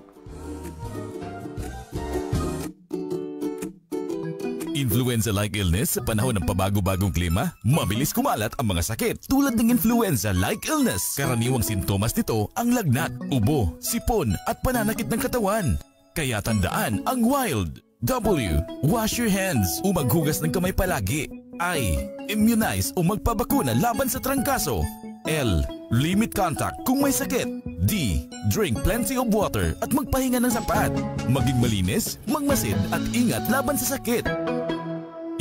Influenza-like illness sa panahon ng pabago-bagong klima? Mabilis kumalat ang mga sakit tulad ng influenza-like illness. Karaniwang sintomas nito ang lagnat, ubo, sipon at pananakit ng katawan. Kaya tandaan ang WILD. W. Wash your hands o maghugas ng kamay palagi. I. Immunize o magpabakuna laban sa trangkaso. L. Limit contact kung may sakit. D. Drink plenty of water at magpahinga ng sapat. Maging malinis, magmasid at ingat laban sa sakit.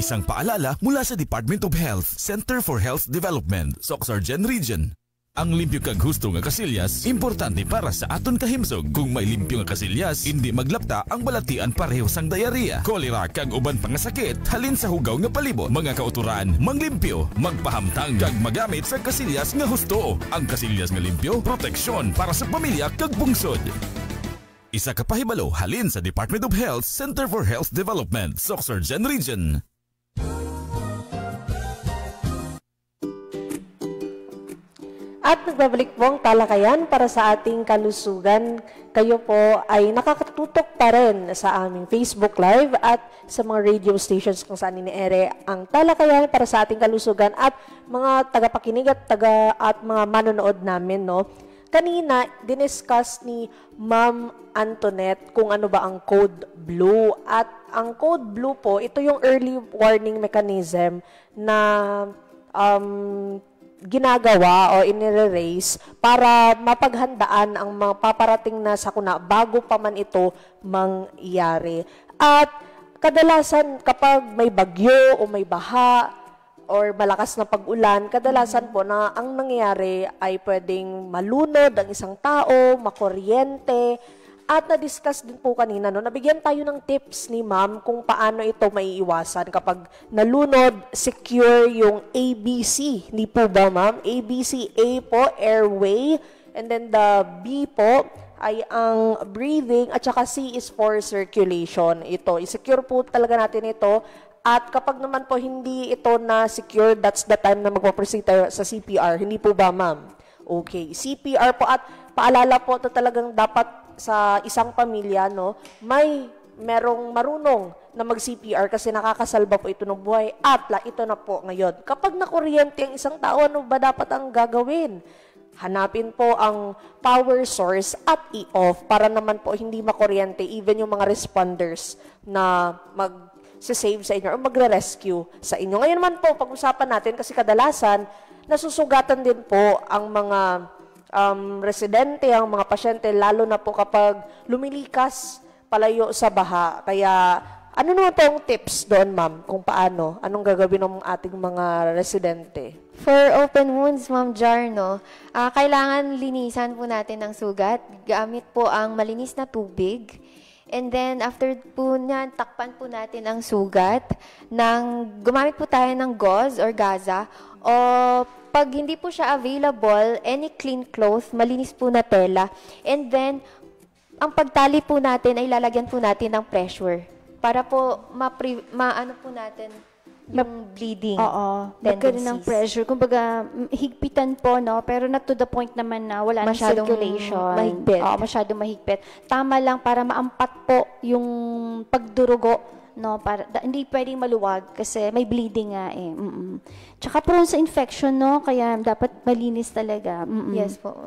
Isang paalala mula sa Department of Health, Center for Health Development, Soxargen Region. Ang limpyo kag husto nga kasilyas, importante para sa aton kahimsog. Kung may limpyo nga kasilyas, hindi maglapta ang balatian pareho sang diarrhea, kolera kag uban pang sakit, halin sa hugaw nga palibot. Mga kauturan, manglimpyo, magpahamtang kag magamit sa kasilyas nga husto. Ang kasilyas nga limpyo, proteksyon para sa pamilya kag bungsod. Isa ka pahibalo, halin sa Department of Health, Center for Health Development, Soxargen Region. At nagbabalik po ang talakayan para sa ating kalusugan. Kayo po ay nakakatutok pa rin sa aming Facebook Live at sa mga radio stations kung saan iniere ang talakayan para sa ating kalusugan at mga tagapakinig at mga manonood namin, no? Kanina, diniscuss ni Ma'am Antoinette kung ano ba ang Code Blue. At ang Code Blue po, ito yung early warning mechanism na ginagawa o inire-raise para mapaghandaan ang mga paparating na sakuna bago pa man ito mangyari. At kadalasan kapag may bagyo o may baha or malakas na pag-ulan, kadalasan po na ang nangyayari ay pwedeng malunod ang isang tao, makuryente. At na-discuss din po kanina, no, nabigyan tayo ng tips ni Ma'am kung paano ito maiiwasan kapag nalunod, secure yung ABC. Hindi po ba, Ma'am? ABC, A po, airway, and then the B po ay ang breathing, at saka C is for circulation. Ito, i-secure po talaga natin ito. At kapag naman po hindi ito na secure, that's the time na magpaproceed tayo sa CPR. Hindi po ba, Ma'am? Okay, CPR po, at paalala po ito talagang dapat sa isang pamilya, no, merong marunong na mag-CPR kasi nakakasalba po ito ng buhay. At ito na po ngayon. Kapag nakuryente ang isang tao, ano ba dapat ang gagawin? Hanapin po ang power source at i-off para naman po hindi makuryente even yung mga responders na mag-save sa inyo o magre-rescue sa inyo. Ngayon naman po, pag-usapan natin kasi kadalasan, nasusugatan din po ang mga residente, ang mga pasyente, lalo na po kapag lumilikas palayo sa baha. Kaya, ano naman po ang tips doon, Ma'am, kung paano? Anong gagawin ng ating mga residente? For open wounds, Ma'am Jar, no, kailangan linisan po natin ang sugat. Gamit po ang malinis na tubig. And then, after po niyan, takpan po natin ang sugat. Gumamit po tayo ng gauze or gaza. O pag hindi po siya available, any clean cloth, malinis po na tela. And then, ang pagtali po natin ay lalagyan po natin ng pressure. Para po, yung bleeding Oo, nagkaroon ng tendencies. pressure. Kumbaga, higpitan po, no? Pero not to the point naman na wala ng Masyadong circulation. mahigpit. Oo, masyadong mahigpit. Tama lang para maampat po yung pagdurugo, no? Para, hindi pwedeng maluwag kasi may bleeding nga eh. Tsaka prone sa infection, no? Kaya dapat malinis talaga. Yes po.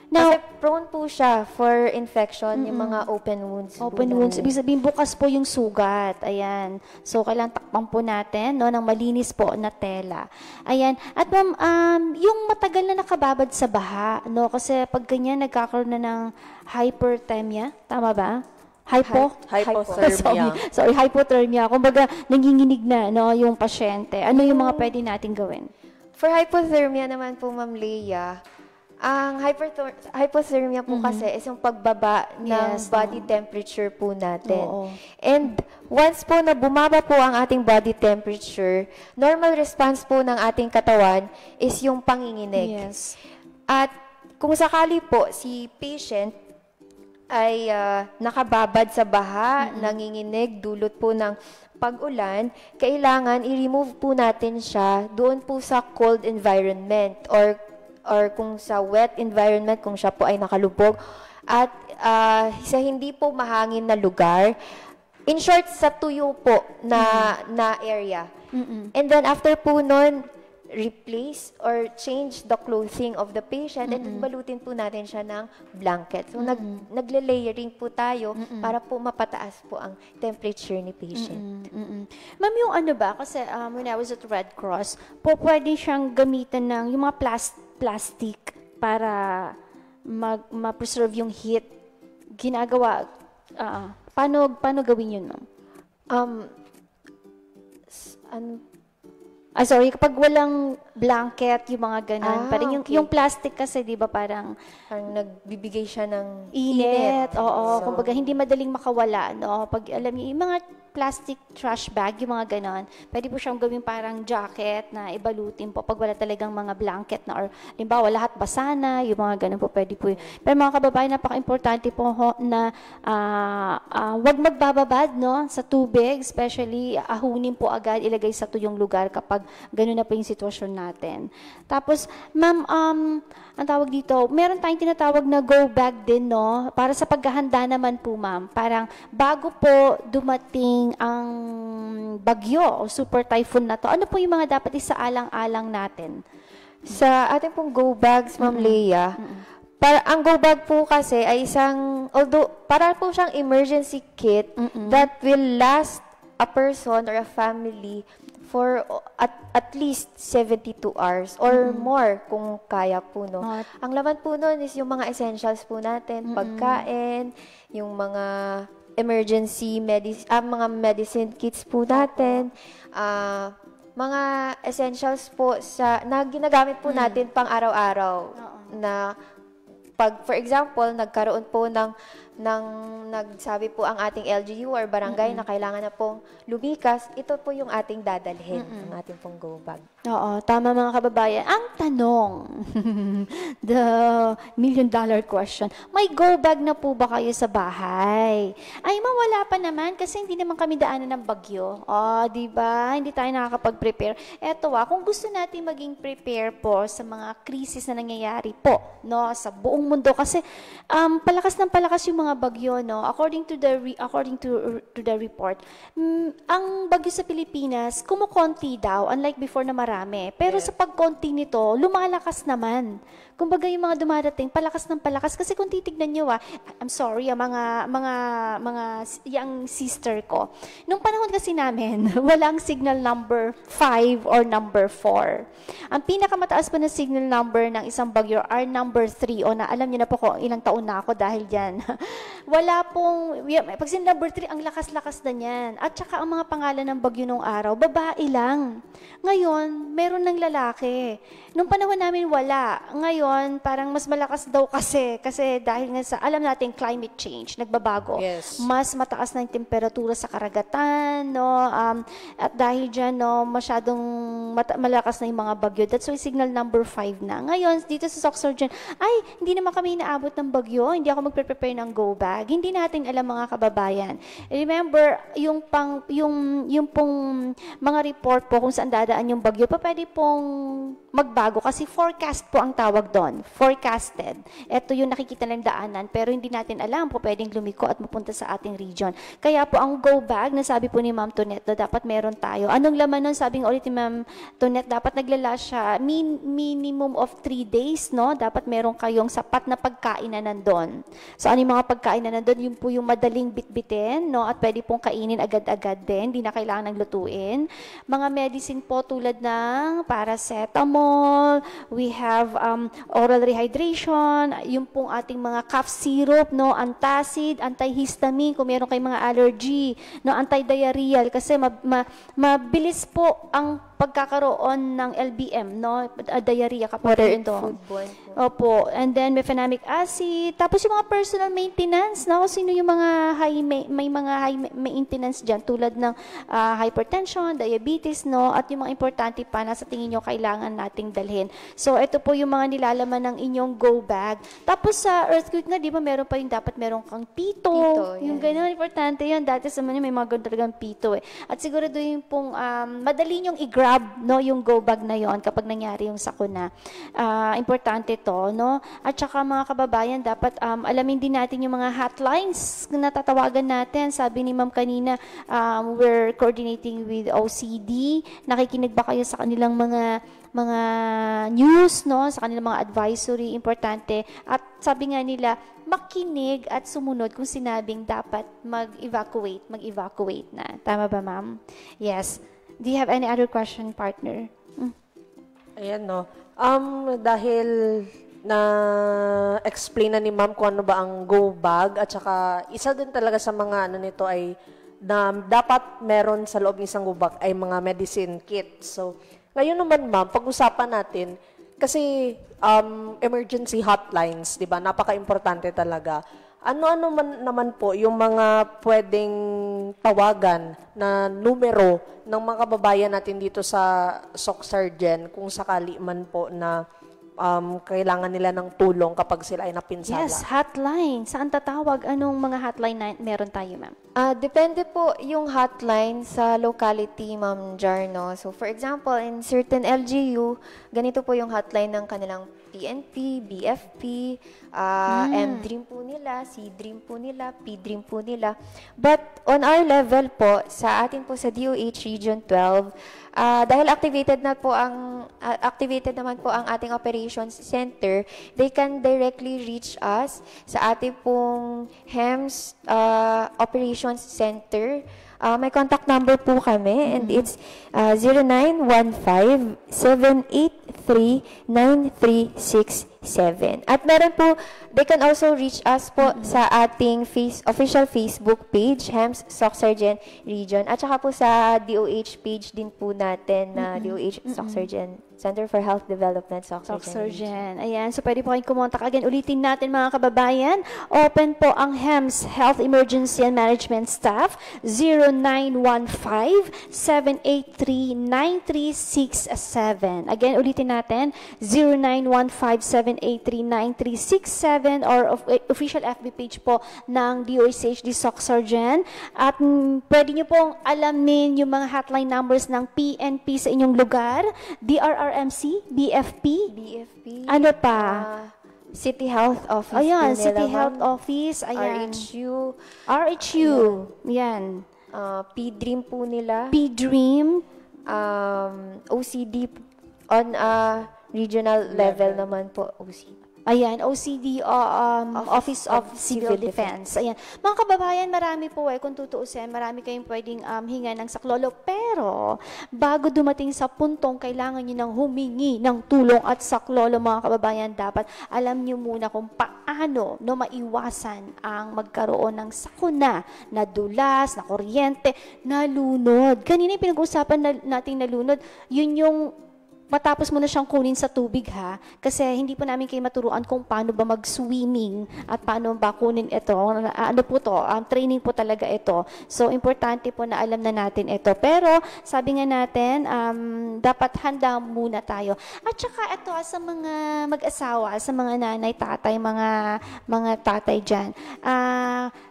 Now, Kasi prone po siya for infection, yung mga open wounds. open wounds. Ibig sabihin, bukas po yung sugat. Ayan. So, kailangan takpan po natin, no, ng malinis po na tela. Ayan. At ma'am, yung matagal na nakababad sa baha, no, kasi pag ganyan, nagkakaroon na ng hyperthermia. Tama ba? Hypothermia. Sorry, hypothermia. Kumbaga, nanginginig na, no, yung pasyente. Ano yung mga pwede natin gawin? For hypothermia naman po, Ma'am Leia, ang hypothermia po kasi is yung pagbaba ng body temperature po natin. Oo. And once po na bumaba po ang ating body temperature, normal response po ng ating katawan is yung panginginig. Yes. At kung sakali po si patient ay nakababad sa baha, nanginginig, dulot po ng pag-ulan, kailangan i-remove po natin siya doon po sa cold environment or kung sa wet environment, kung siya po ay nakalubog, at sa hindi po mahangin na lugar, in short, sa tuyo po na area. And then after po nun, replace or change the clothing of the patient and then balutin po natin siya ng blanket. So, nagle-layering po tayo para po mapataas po ang temperature ni patient. Ma'am, yung ano ba, kasi when I was at Red Cross, pwede siyang gamitan ng yung mga plastic para ma-preserve yung heat. Ginagawa, paano gawin yun, ma'am? Sorry, kapag walang blanket, yung mga ganun. Parang okay. yung plastic kasi, di ba, parang Nagbibigay siya ng init. Oo, So, kumbaga hindi madaling makawala, no? Pag alam niyo, yung mga plastic trash bag, yung mga ganon, pwede po siyang gawin parang jacket na ibalutin po pag wala talagang mga blanket na, or limbawa lahat basa na, yung mga ganon po, pwede po yun. Pero mga kababayan, napaka-importante po na wag magbababad, no, sa tubig, especially ahunin po agad, ilagay sa tuyong lugar kapag ganon na po yung sitwasyon natin. Tapos, ma'am, ang tawag dito, meron tayong tinatawag na go bag din, no? Para sa paghahanda naman po, ma'am. Parang bago po dumating ang bagyo o super typhoon na to, ano po yung mga dapat isaalang-alang natin? sa ating pong go bags, Ma'am Leia, ang go bag po kasi ay although, para po siyang emergency kit that will last a person or a family for at least 72 hours or more kung kaya po, no. Ang laman po nun is yung mga essentials po natin, pagkain, yung mga emergency mga medicine kits po natin, mga essentials po na ginagamit po natin pang araw-araw na pag, for example, nagkaroon po nagsabi po ang ating LGU or barangay na kailangan na pong lumikas, ito po yung ating dadalhin, ang ating pong go bag. Oo, tama mga kababayan. Ang tanong, the million-dollar question, may go bag na po ba kayo sa bahay? Ay, mawala pa naman kasi hindi naman kami daanan ng bagyo. Di ba? Hindi tayo nakakapag-prepare. Eto kung gusto natin maging prepare po sa mga krisis na nangyayari po, no, sa buong mundo kasi palakas ng palakas yung mga bagyo, no. According to the report, ang bagyo sa Pilipinas kumukonti daw, unlike before na marami. Pero sa pagkonti nito, lumalakas naman. Kumbaga yung mga dumadating, palakas ng palakas. Kasi kung titignan nyo, I'm sorry, yung sister ko. Nung panahon kasi namin, walang signal number 5 or number 4. Ang pinakamataas pa na signal number ng isang bagyo are number 3. O na alam niyo na po kung ilang taon na ako dahil dyan. Wala pong, pag sin number 3, ang lakas-lakas na niyan. At saka ang mga pangalan ng bagyo nung araw, babae lang. Ngayon, meron ng lalaki. Nung panahon namin, wala. Ngayon, parang mas malakas daw kasi dahil nga sa, alam natin, climate change, nagbabago. Yes. Mas mataas na yung temperatura sa karagatan, no? At dahil dyan, no, masyadong malakas na yung mga bagyo. That's why signal number 5 na. Ngayon, dito sa Soxurgen, ay, hindi naman kami inaabot ng bagyo. Hindi ako magpe-prepare ng go bag. bag, hindi natin alam mga kababayan. Remember, yung pong mga report po kung saan dadaan yung bagyo, pwede pong magbago kasi forecast po ang tawag doon. Forecasted. Ito yung nakikita ng daanan pero hindi natin alam po pwedeng lumiko at mapunta sa ating region. Kaya po ang go bag, nasabi po ni Ma'am Tonette, dapat meron tayo. Anong laman nun? Sabi nga ulit ni Ma'am Tonette, dapat naglala siya minimum of 3 days, no? Dapat meron kayong sapat na pagkain na nandun. So ano yung mga pagkain na nandun? Yung po yung madaling bitbitin, no? At pwede pong kainin agad-agad din. Hindi na kailangan ng lutuin. Mga medicine po tulad ng paracetamol, we have oral rehydration, yung pong ating mga cough syrup, no, antacid, antihistamine, kung meron kayong mga allergy, no, anti-diarrheal, kasi mabilis po ang pagkakaroon ng LBM, no, diarrhea kapag Water and ito. foodborne po. Opo, and then mefenamic acid, tapos yung mga personal maintenance, no, sino yung mga may mga high maintenance dyan, tulad ng hypertension, diabetes, no, at yung mga importante pa na sa tingin nyo kailangan nating dalhin. So, ito po yung mga nilalaman ng inyong go bag. Tapos sa earthquake na, di ba, meron pa yung dapat meron kang pito. Yung ganun, importante yun. Dati sa mga may mga ganun talagang pito eh. At siguro doon yung pong madali nyong i-grab, no, yung go bag na yon kapag nangyari yung sakuna. Importante to, no? At saka mga kababayan, dapat alamin din natin yung mga hotlines na tatawagan natin. Sabi ni Ma'am kanina, we're coordinating with OCD. Nakikinig ba kayo sa kanilang mga news, no, sa kanilang mga advisory, importante. At sabi nga nila, makinig at sumunod kung sinabing dapat mag-evacuate na. Tama ba, Ma'am? Yes. Do you have any other question, partner? Ayan, no. Dahil na-explain na ni Ma'am kung ano ba ang go bag at saka isa din talaga sa mga ano nito ay na dapat meron sa loob ng isang go bag ay mga medicine kit. So, ngayon naman, Ma'am, pag-usapan natin, kasi emergency hotlines, di ba, napaka-importante talaga. Ano-ano naman po yung mga pwedeng tawagan na numero ng mga kababayan natin dito sa SOCSARGEN kung sakali man po na kailangan nila ng tulong kapag sila ay napinsala? Yes, hotline. Saan tatawag? Anong mga hotline na meron tayo, Ma'am? Depende po yung hotline sa locality, Ma'am Jarno. So, for example, in certain LGU, ganito po yung hotline ng kanilang PNP, BFP, M-Dream po nila, C-Dream po nila, P-Dream po nila. But on our level po, sa atin po sa DOH Region 12, dahil activated naman po ang ating operations center, they can directly reach us sa ating pong HEMS operations center. May contact number po kami and it's 0915-783-9367. At meron po, they can also reach us po sa ating official Facebook page, HEMS SOCSARGEN Region. At saka po sa DOH page din po natin na DOH SOCSARGEN Center for Health Development SOCSARGEN. Ayan, so pwede po kayong kumontak. Again, ulitin natin mga kababayan. Open po ang HEMS Health Emergency and Management Staff 0915-783-9367. Again, ulitin natin 0915-783-9367 or official FB page po ng DOHCHD SOCSARGEN. At pwede nyo pong alamin yung mga hotline numbers ng PNP sa inyong lugar, DRRMC, BFP, ano pa? City Health Office. Ayan, City Health Office. Ayan. RHU. Yan. P-Dream po nila. P-Dream. OCD on regional level naman po. OCD. Ayan, OCD, Office of Civil Defense. Ayan. Mga kababayan, marami po kung tutuusin, marami kayong pwedeng hinga ng saklolo. Pero, bago dumating sa puntong kailangan nyo nang humingi ng tulong at saklolo, mga kababayan, dapat alam nyo muna kung paano maiwasan ang magkaroon ng sakuna, na dulas, na kuryente, na lunod. Kanina yung pinag-usapan natin na lunod, yun yung matapos mo na siyang kunin sa tubig ha, kasi hindi pa namin kayo maturuan kung paano ba mag-swimming at paano ba kunin ito. Ano po to, training po talaga ito. So, importante po na alam na natin ito. Pero, sabi nga natin, dapat handa muna tayo. At saka ito, sa mga mag-asawa, sa mga nanay, tatay, mga tatay dyan.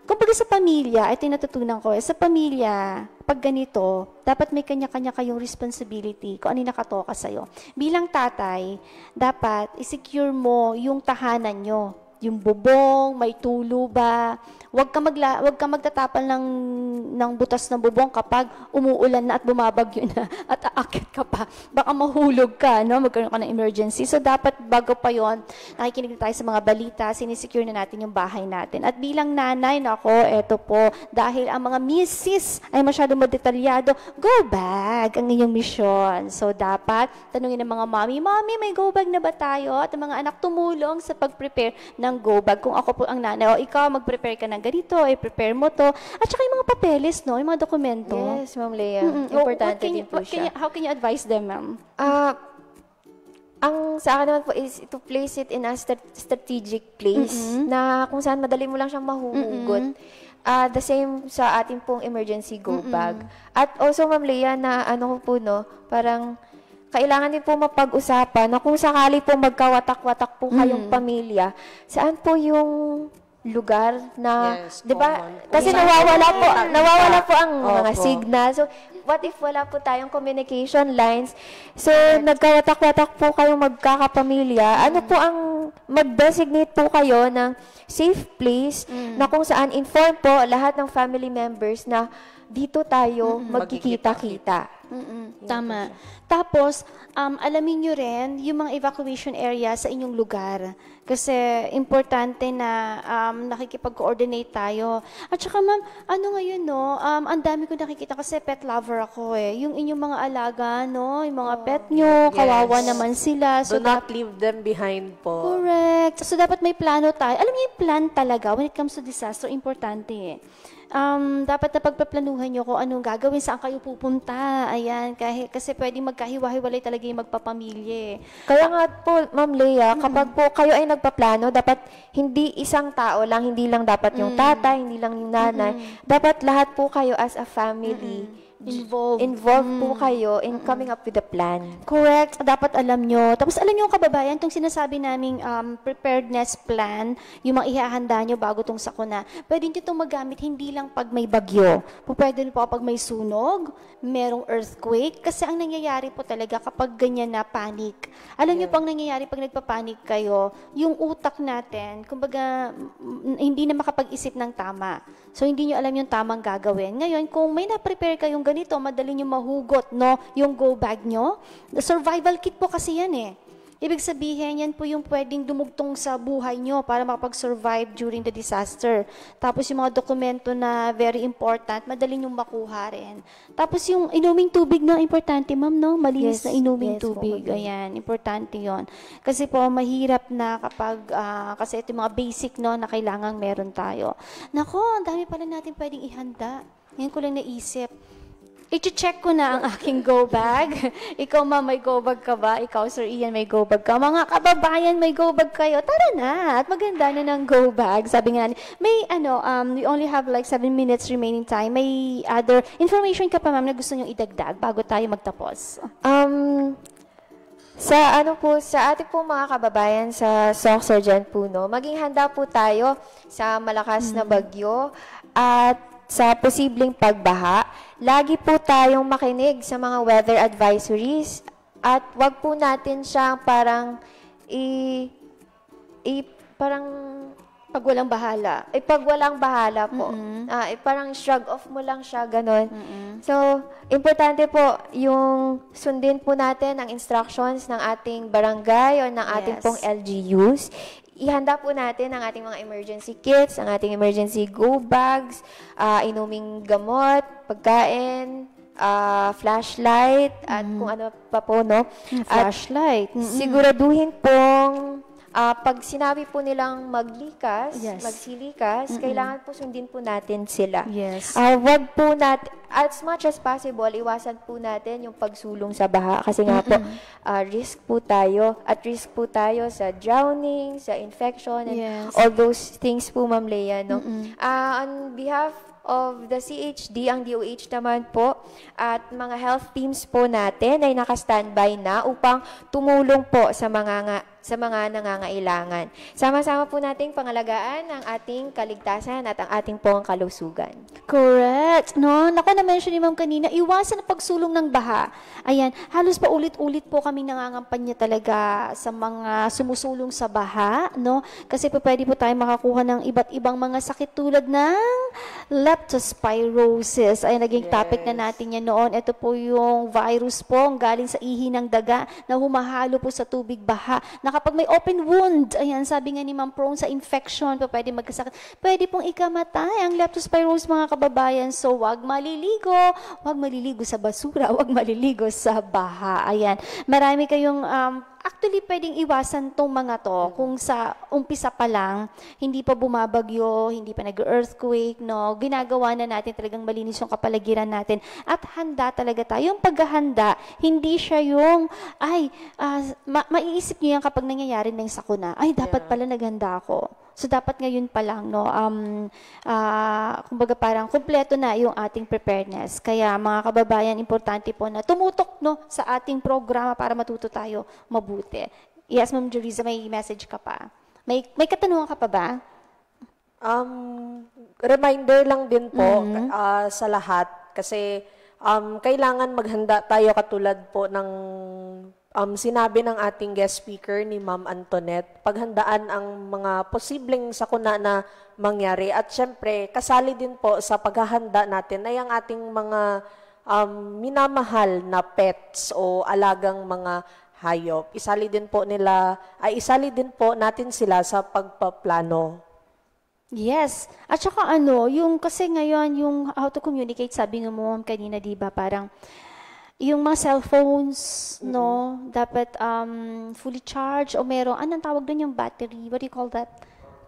Kumbaga sa pamilya, ito yung natutunan ko, sa pamilya, pag ganito, dapat may kanya-kanya kayong responsibility kung ano yung nakatoka sa'yo. Bilang tatay, dapat isecure mo yung tahanan nyo. Yung bubong, may tulo ba? Huwag ka magtatapal ng butas ng bubong kapag umuulan na at bumabagyo na at aakyat ka pa. Baka mahulog ka, no? Magkaroon ka ng emergency. So, dapat bago pa yon, nakikinig tayo sa mga balita, sinisecure na natin yung bahay natin. At bilang nanay, nako, eto po, dahil ang mga misis ay masyado madetalyado, go bag ang inyong misyon. So, dapat tanungin ng mga mommy, may go bag na ba tayo? At ang mga anak tumulong sa pag-prepare ng go bag. Kung ako po ang nanay, o ikaw, mag-prepare ka ng ganito, prepare mo to. At saka yung mga papeles, no? Yung mga dokumento. Yes, Ma'am Lea. Importante din po siya. How can you advise them, ma'am? Ang sa akin naman po is to place it in a strategic place na kung saan madali mo lang siyang mahuhugot. The same sa ating pong emergency go bag. At also, Ma'am Lea, na ano po, no, parang kailangan din po mapag-usapan na kung sakali po magkawatak-watak po kayong pamilya, saan po yung lugar na, di ba? Kasi nawawala po ang mga signal. So, what if wala po tayong communication lines? So, nagkawatak-watak po kayong magkakapamilya. Ano po ang mag-designate po kayo ng safe place na kung saan inform po lahat ng family members na dito tayo magkikita-kita. Tama. Tapos, alamin nyo rin yung mga evacuation area sa inyong lugar. Kasi, importante na nakikipag-coordinate tayo. At saka, ma'am, ano ngayon, no? Ang dami ko nakikita kasi pet lover ako Yung inyong mga alaga, no? Yung mga pet nyo, kawawa naman sila. So, do not leave them behind po. Correct. So, dapat may plano tayo. Alam niyo yung plan talaga when it comes to disaster, importante dapat na pagpaplanuhan nyo kung anong gagawin, saan kayo pupunta. Ayan, kasi pwedeng magkahiwa-hiwalay talaga yung magpapamilya. Kaya nga po, Ma'am Lea, kapag po kayo ay nagpaplano, dapat hindi isang tao lang, hindi lang dapat yung tatay, hindi lang yung nanay. Dapat lahat po kayo as a family involved po kayo in coming up with a plan. Correct. Dapat alam nyo. Tapos alam nyo, kababayan, itong sinasabi naming preparedness plan, yung mga ihahanda nyo bago itong sakuna, pwede nyo itong magamit hindi lang pag may bagyo. Pwede nyo po pag may sunog, merong earthquake, kasi ang nangyayari po talaga kapag ganyan na panic. Alam nyo pang nangyayari pag nagpapanik kayo, yung utak natin, kumbaga, hindi na makapag-isip ng tama. So, hindi nyo alam yung tamang gagawin. Ngayon, kung may na-prepare kayong ganito, madali nyo mahugot, no? Yung go bag nyo. The survival kit po kasi yan Ibig sabihin, yan po yung pwedeng dumugtong sa buhay nyo para makapag-survive during the disaster. Tapos yung mga dokumento na very important, madali nyo makuha rin. Tapos yung inuming tubig na importante, ma'am, no? Malinis na inuming tubig. Ayan, importante yon. Kasi po, mahirap na kapag, kasi ito yung mga basic, no, na kailangang meron tayo. Nako, ang dami pala natin pwedeng ihanda. Ngayon ko lang naisip. I-check ko na ang aking go bag. Ikaw, ma'am, may go bag ka ba? Ikaw, Sir Ian, may go bag ka? Mga kababayan, may go bag kayo? Tara na! At maganda na ng go bag. Sabi nga, may we only have like 7 minutes remaining time. May other information ka pa, ma'am, na gusto nyo idagdag bago tayo magtapos? Sa ating po mga kababayan sa Soxer dyan po, no, maging handa po tayo sa malakas na bagyo at sa posibleng pagbaha. Lagi po tayong makinig sa mga weather advisories at wag po natin siyang parang parang pag walang bahala. Pag walang bahala po. Parang shrug off mo lang siya, ganun. So, importante po yung sundin po natin ang instructions ng ating barangay o ng ating pong LGUs. Ihanda po natin ang ating mga emergency kits, ang ating emergency go bags, inuming gamot, pagkain, flashlight, at kung ano pa po, no? Flashlight. Siguraduhin pong pag sinabi po nilang maglikas, magsilikas, kailangan po sundin po natin sila. Yes. Wag po natin, as much as possible, iwasan po natin yung pagsulong sa baha. Kasi nga po, risk po tayo. At risk po tayo sa drowning, sa infection, and all those things po, Ma'am Lea. No? On behalf of the CHD, ang DOH naman po, at mga health teams po natin ay naka-standby na upang tumulong po sa mga nangangailangan. Sama-sama po nating pangalagaan ang ating kaligtasan at ang ating pong kalusugan. Correct. No, naku, na-mention ni Ma'am kanina, iwasan ang pagsulong ng baha. Ayan, halos pa ulit-ulit po kami nangangampanya talaga sa mga sumusulong sa baha, no? Kasi po pwede po tayo makakuha ng iba't ibang mga sakit tulad ng leptospirosis. Ay, naging topic na natin yan noon. Ito po yung virus po, galing sa ihi ng daga na humahalo po sa tubig baha. Na kapag may open wound, ayan, sabi nga ni Ma'am, prone sa infection, pwede magkasakit, pwede pong ikamatay ang leptospirosis, mga kababayan. So, wag maliligo sa basura, wag maliligo sa baha. Ayan, marami kayong actually, pwedeng iwasan tong mga to kung sa umpisa pa lang, hindi pa bumabagyo, hindi pa nag-earthquake, no? Ginagawa na natin talagang malinis yung kapaligiran natin at handa talaga tayo. Yung paghahanda, hindi siya yung, maiisip niyo yan kapag nangyayari na yung sakuna. Ay, dapat pala naghanda ako. So, dapat ngayon pa lang, no, kumbaga parang kumpleto na yung ating preparedness. Kaya, mga kababayan, importante po na tumutok, no, sa ating programa para matuto tayo mabuti. Yes, Ma'am Jeriza, may message ka pa? May katanungan ka pa ba? Reminder lang din po sa lahat kasi kailangan maghanda tayo katulad po ng sinabi ng ating guest speaker ni Ma'am Antoinette, paghandaan ang mga posibleng sakuna na mangyari. At syempre, kasali din po sa paghahanda natin ay ang ating mga minamahal na pets o alagang mga hayop. Isali din po natin sila sa pagpaplano. Yes. At saka yung kasi ngayon, yung how to communicate, sabi nga mo kanina, di ba, parang yung mga cellphones, no, dapat fully charged o meron, anong tawag doon yung battery? What do you call that?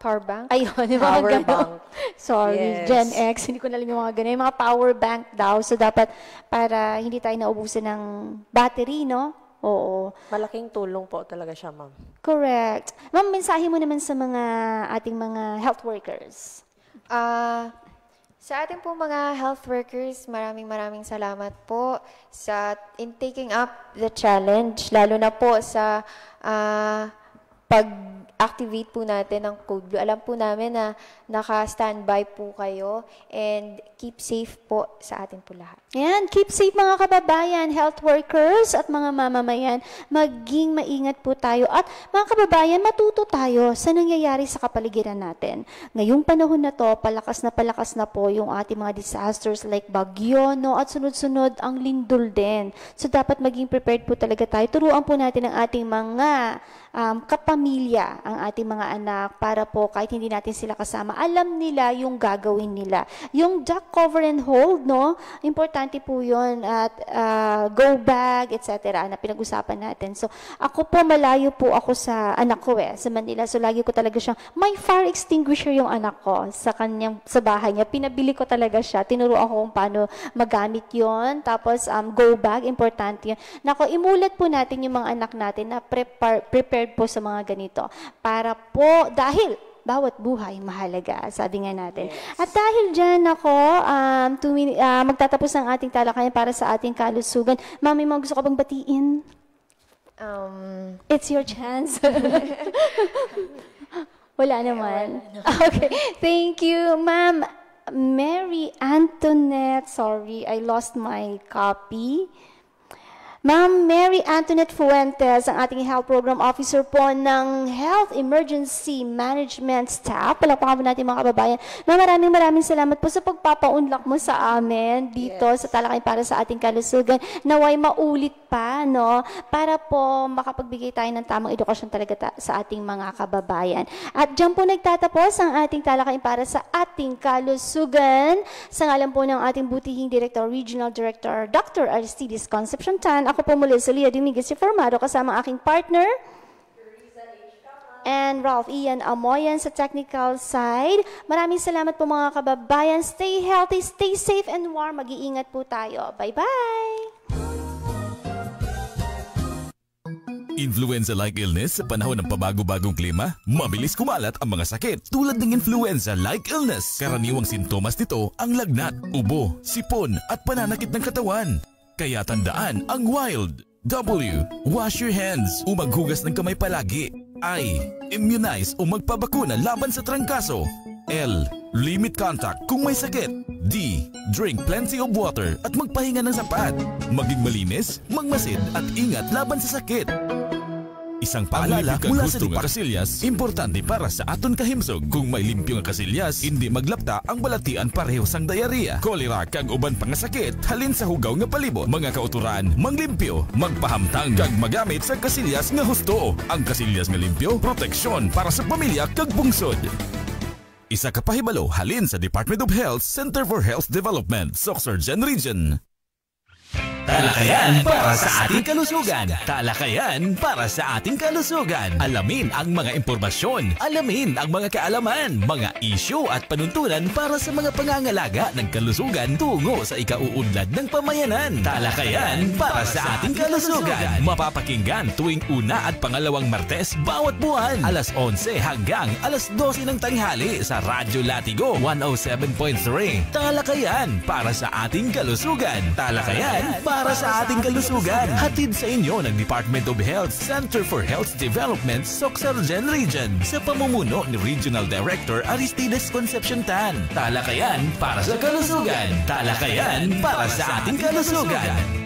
Power bank? Ayun, yung mga Power bank. Sorry, Yes. Gen X, hindi ko na alam yung mga ganun. Yung mga power bank daw. So, dapat para hindi tayo naubusan ng battery, no? Oo. Malaking tulong po talaga siya, ma'am. Correct. Ma'am, mensahe mo naman sa mga ating mga health workers. Sa ating po mga health workers, maraming salamat po sa in taking up the challenge, lalo na po sa pag-activate po natin ng Code Blue. Alam po namin na naka-standby po kayo and keep safe po sa atin po lahat. Yan, keep safe mga kababayan, health workers at mga mamamayan. Maging maingat po tayo. At mga kababayan, matuto tayo sa nangyayari sa kapaligiran natin. Ngayong panahon na to, palakas na po yung ating mga disasters like bagyo, no? At sunod-sunod ang lindol din. So dapat maging prepared po talaga tayo. Turuan po natin ang ating mga kapamilya, ang ating mga anak, para po kahit hindi natin sila kasama, alam nila yung gagawin nila. Yung duck cover and hold, no? Importante po yun. At go bag, etc. na pinag-usapan natin. So, ako po, malayo po ako sa anak ko sa Manila. So, lagi ko talaga siyang, may fire extinguisher yung anak ko sa bahay niya. Pinabili ko talaga siya. Tinuruan ko kung paano magamit yon. Tapos, go bag, importante yun. Nako, imulat po natin yung mga anak natin na prepared po sa mga ganito. Para po, dahil bawat buhay mahalaga, sabi nga natin. Yes. At dahil dyan ako, magtatapos ng ating talakayan para sa ating kalusugan. Ma'am, may mga gusto ka bang batiin? It's your chance. Wala naman. Okay. Thank you, Ma'am Mary Antoinette. Sorry, I lost my copy. Ma'am Mary Antoinette Fuentes, ang ating Health Program Officer po ng Health Emergency Management Staff. Palakpakan po natin mga kababayan. Ma'am, maraming salamat po sa pagpapaunlak mo sa amin dito sa talakayan para sa ating kalusugan. Naway maulit pa, no? Para po makapagbigay tayo ng tamang edukasyon talaga sa ating mga kababayan. At dyan po nagtatapos ang ating talakayan para sa ating kalusugan. Sa ngalan po ng ating butihing Director, Regional Director, Dr. Aristides Concepcion Tan. Ako po muli sa Leah Dominguez Formado kasama aking partner, and Ralph Ian Amoyan sa technical side. Maraming salamat po mga kababayan. Stay healthy, stay safe and warm. Mag-iingat po tayo. Bye-bye! Influenza-like illness sa panahon ng pabago-bagong klima? Mabilis kumalat ang mga sakit tulad ng influenza-like illness. Karaniwang sintomas nito ang lagnat, ubo, sipon at pananakit ng katawan. Kaya tandaan ang WILD. W. Wash your hands o maghugas ng kamay palagi. I. Immunize o magpabakuna laban sa trangkaso. L. Limit contact kung may sakit. D. Drink plenty of water at magpahinga ng sapat. Maging malinis, magmasid at ingat laban sa sakit. Isang paalala mula sa Kasilyas, importante para sa aton kahimsog. Kung may limpyo nga kasilyas, hindi maglapta ang balatian pareho sang diarrhea, kolera kag uban pang sakit halin sa hugaw nga palibot. Mga kauturan, manglimpyo, magpahamtang kag magamit sa kasilyas nga husto. Ang kasilyas nga limpyo, proteksyon para sa pamilya kag bungsod. Isa ka pahibalo halin sa Department of Health, Center for Health Development, Sorsogon Region. Talakayan para sa ating kalusugan. Talakayan para sa ating kalusugan. Alamin ang mga impormasyon, alamin ang mga kaalaman, mga isyu at panuntunan para sa mga pangangalaga ng kalusugan tungo sa ikauunlad ng pamayanan. Talakayan para sa ating kalusugan. Mapapakinggan tuwing una at pangalawang Martes bawat buwan, alas 11 hanggang alas 12 ng tanghali sa Radyo Latigo 107.3. Talakayan para sa ating kalusugan. Talakayan para sa ating kalusugan. Hatid sa inyo ng Department of Health, Center for Health Development, Sorsogon Region sa pamumuno ni Regional Director Aristides Concepcion Tan. Talakayan para sa kalusugan. Talakayan para sa ating kalusugan.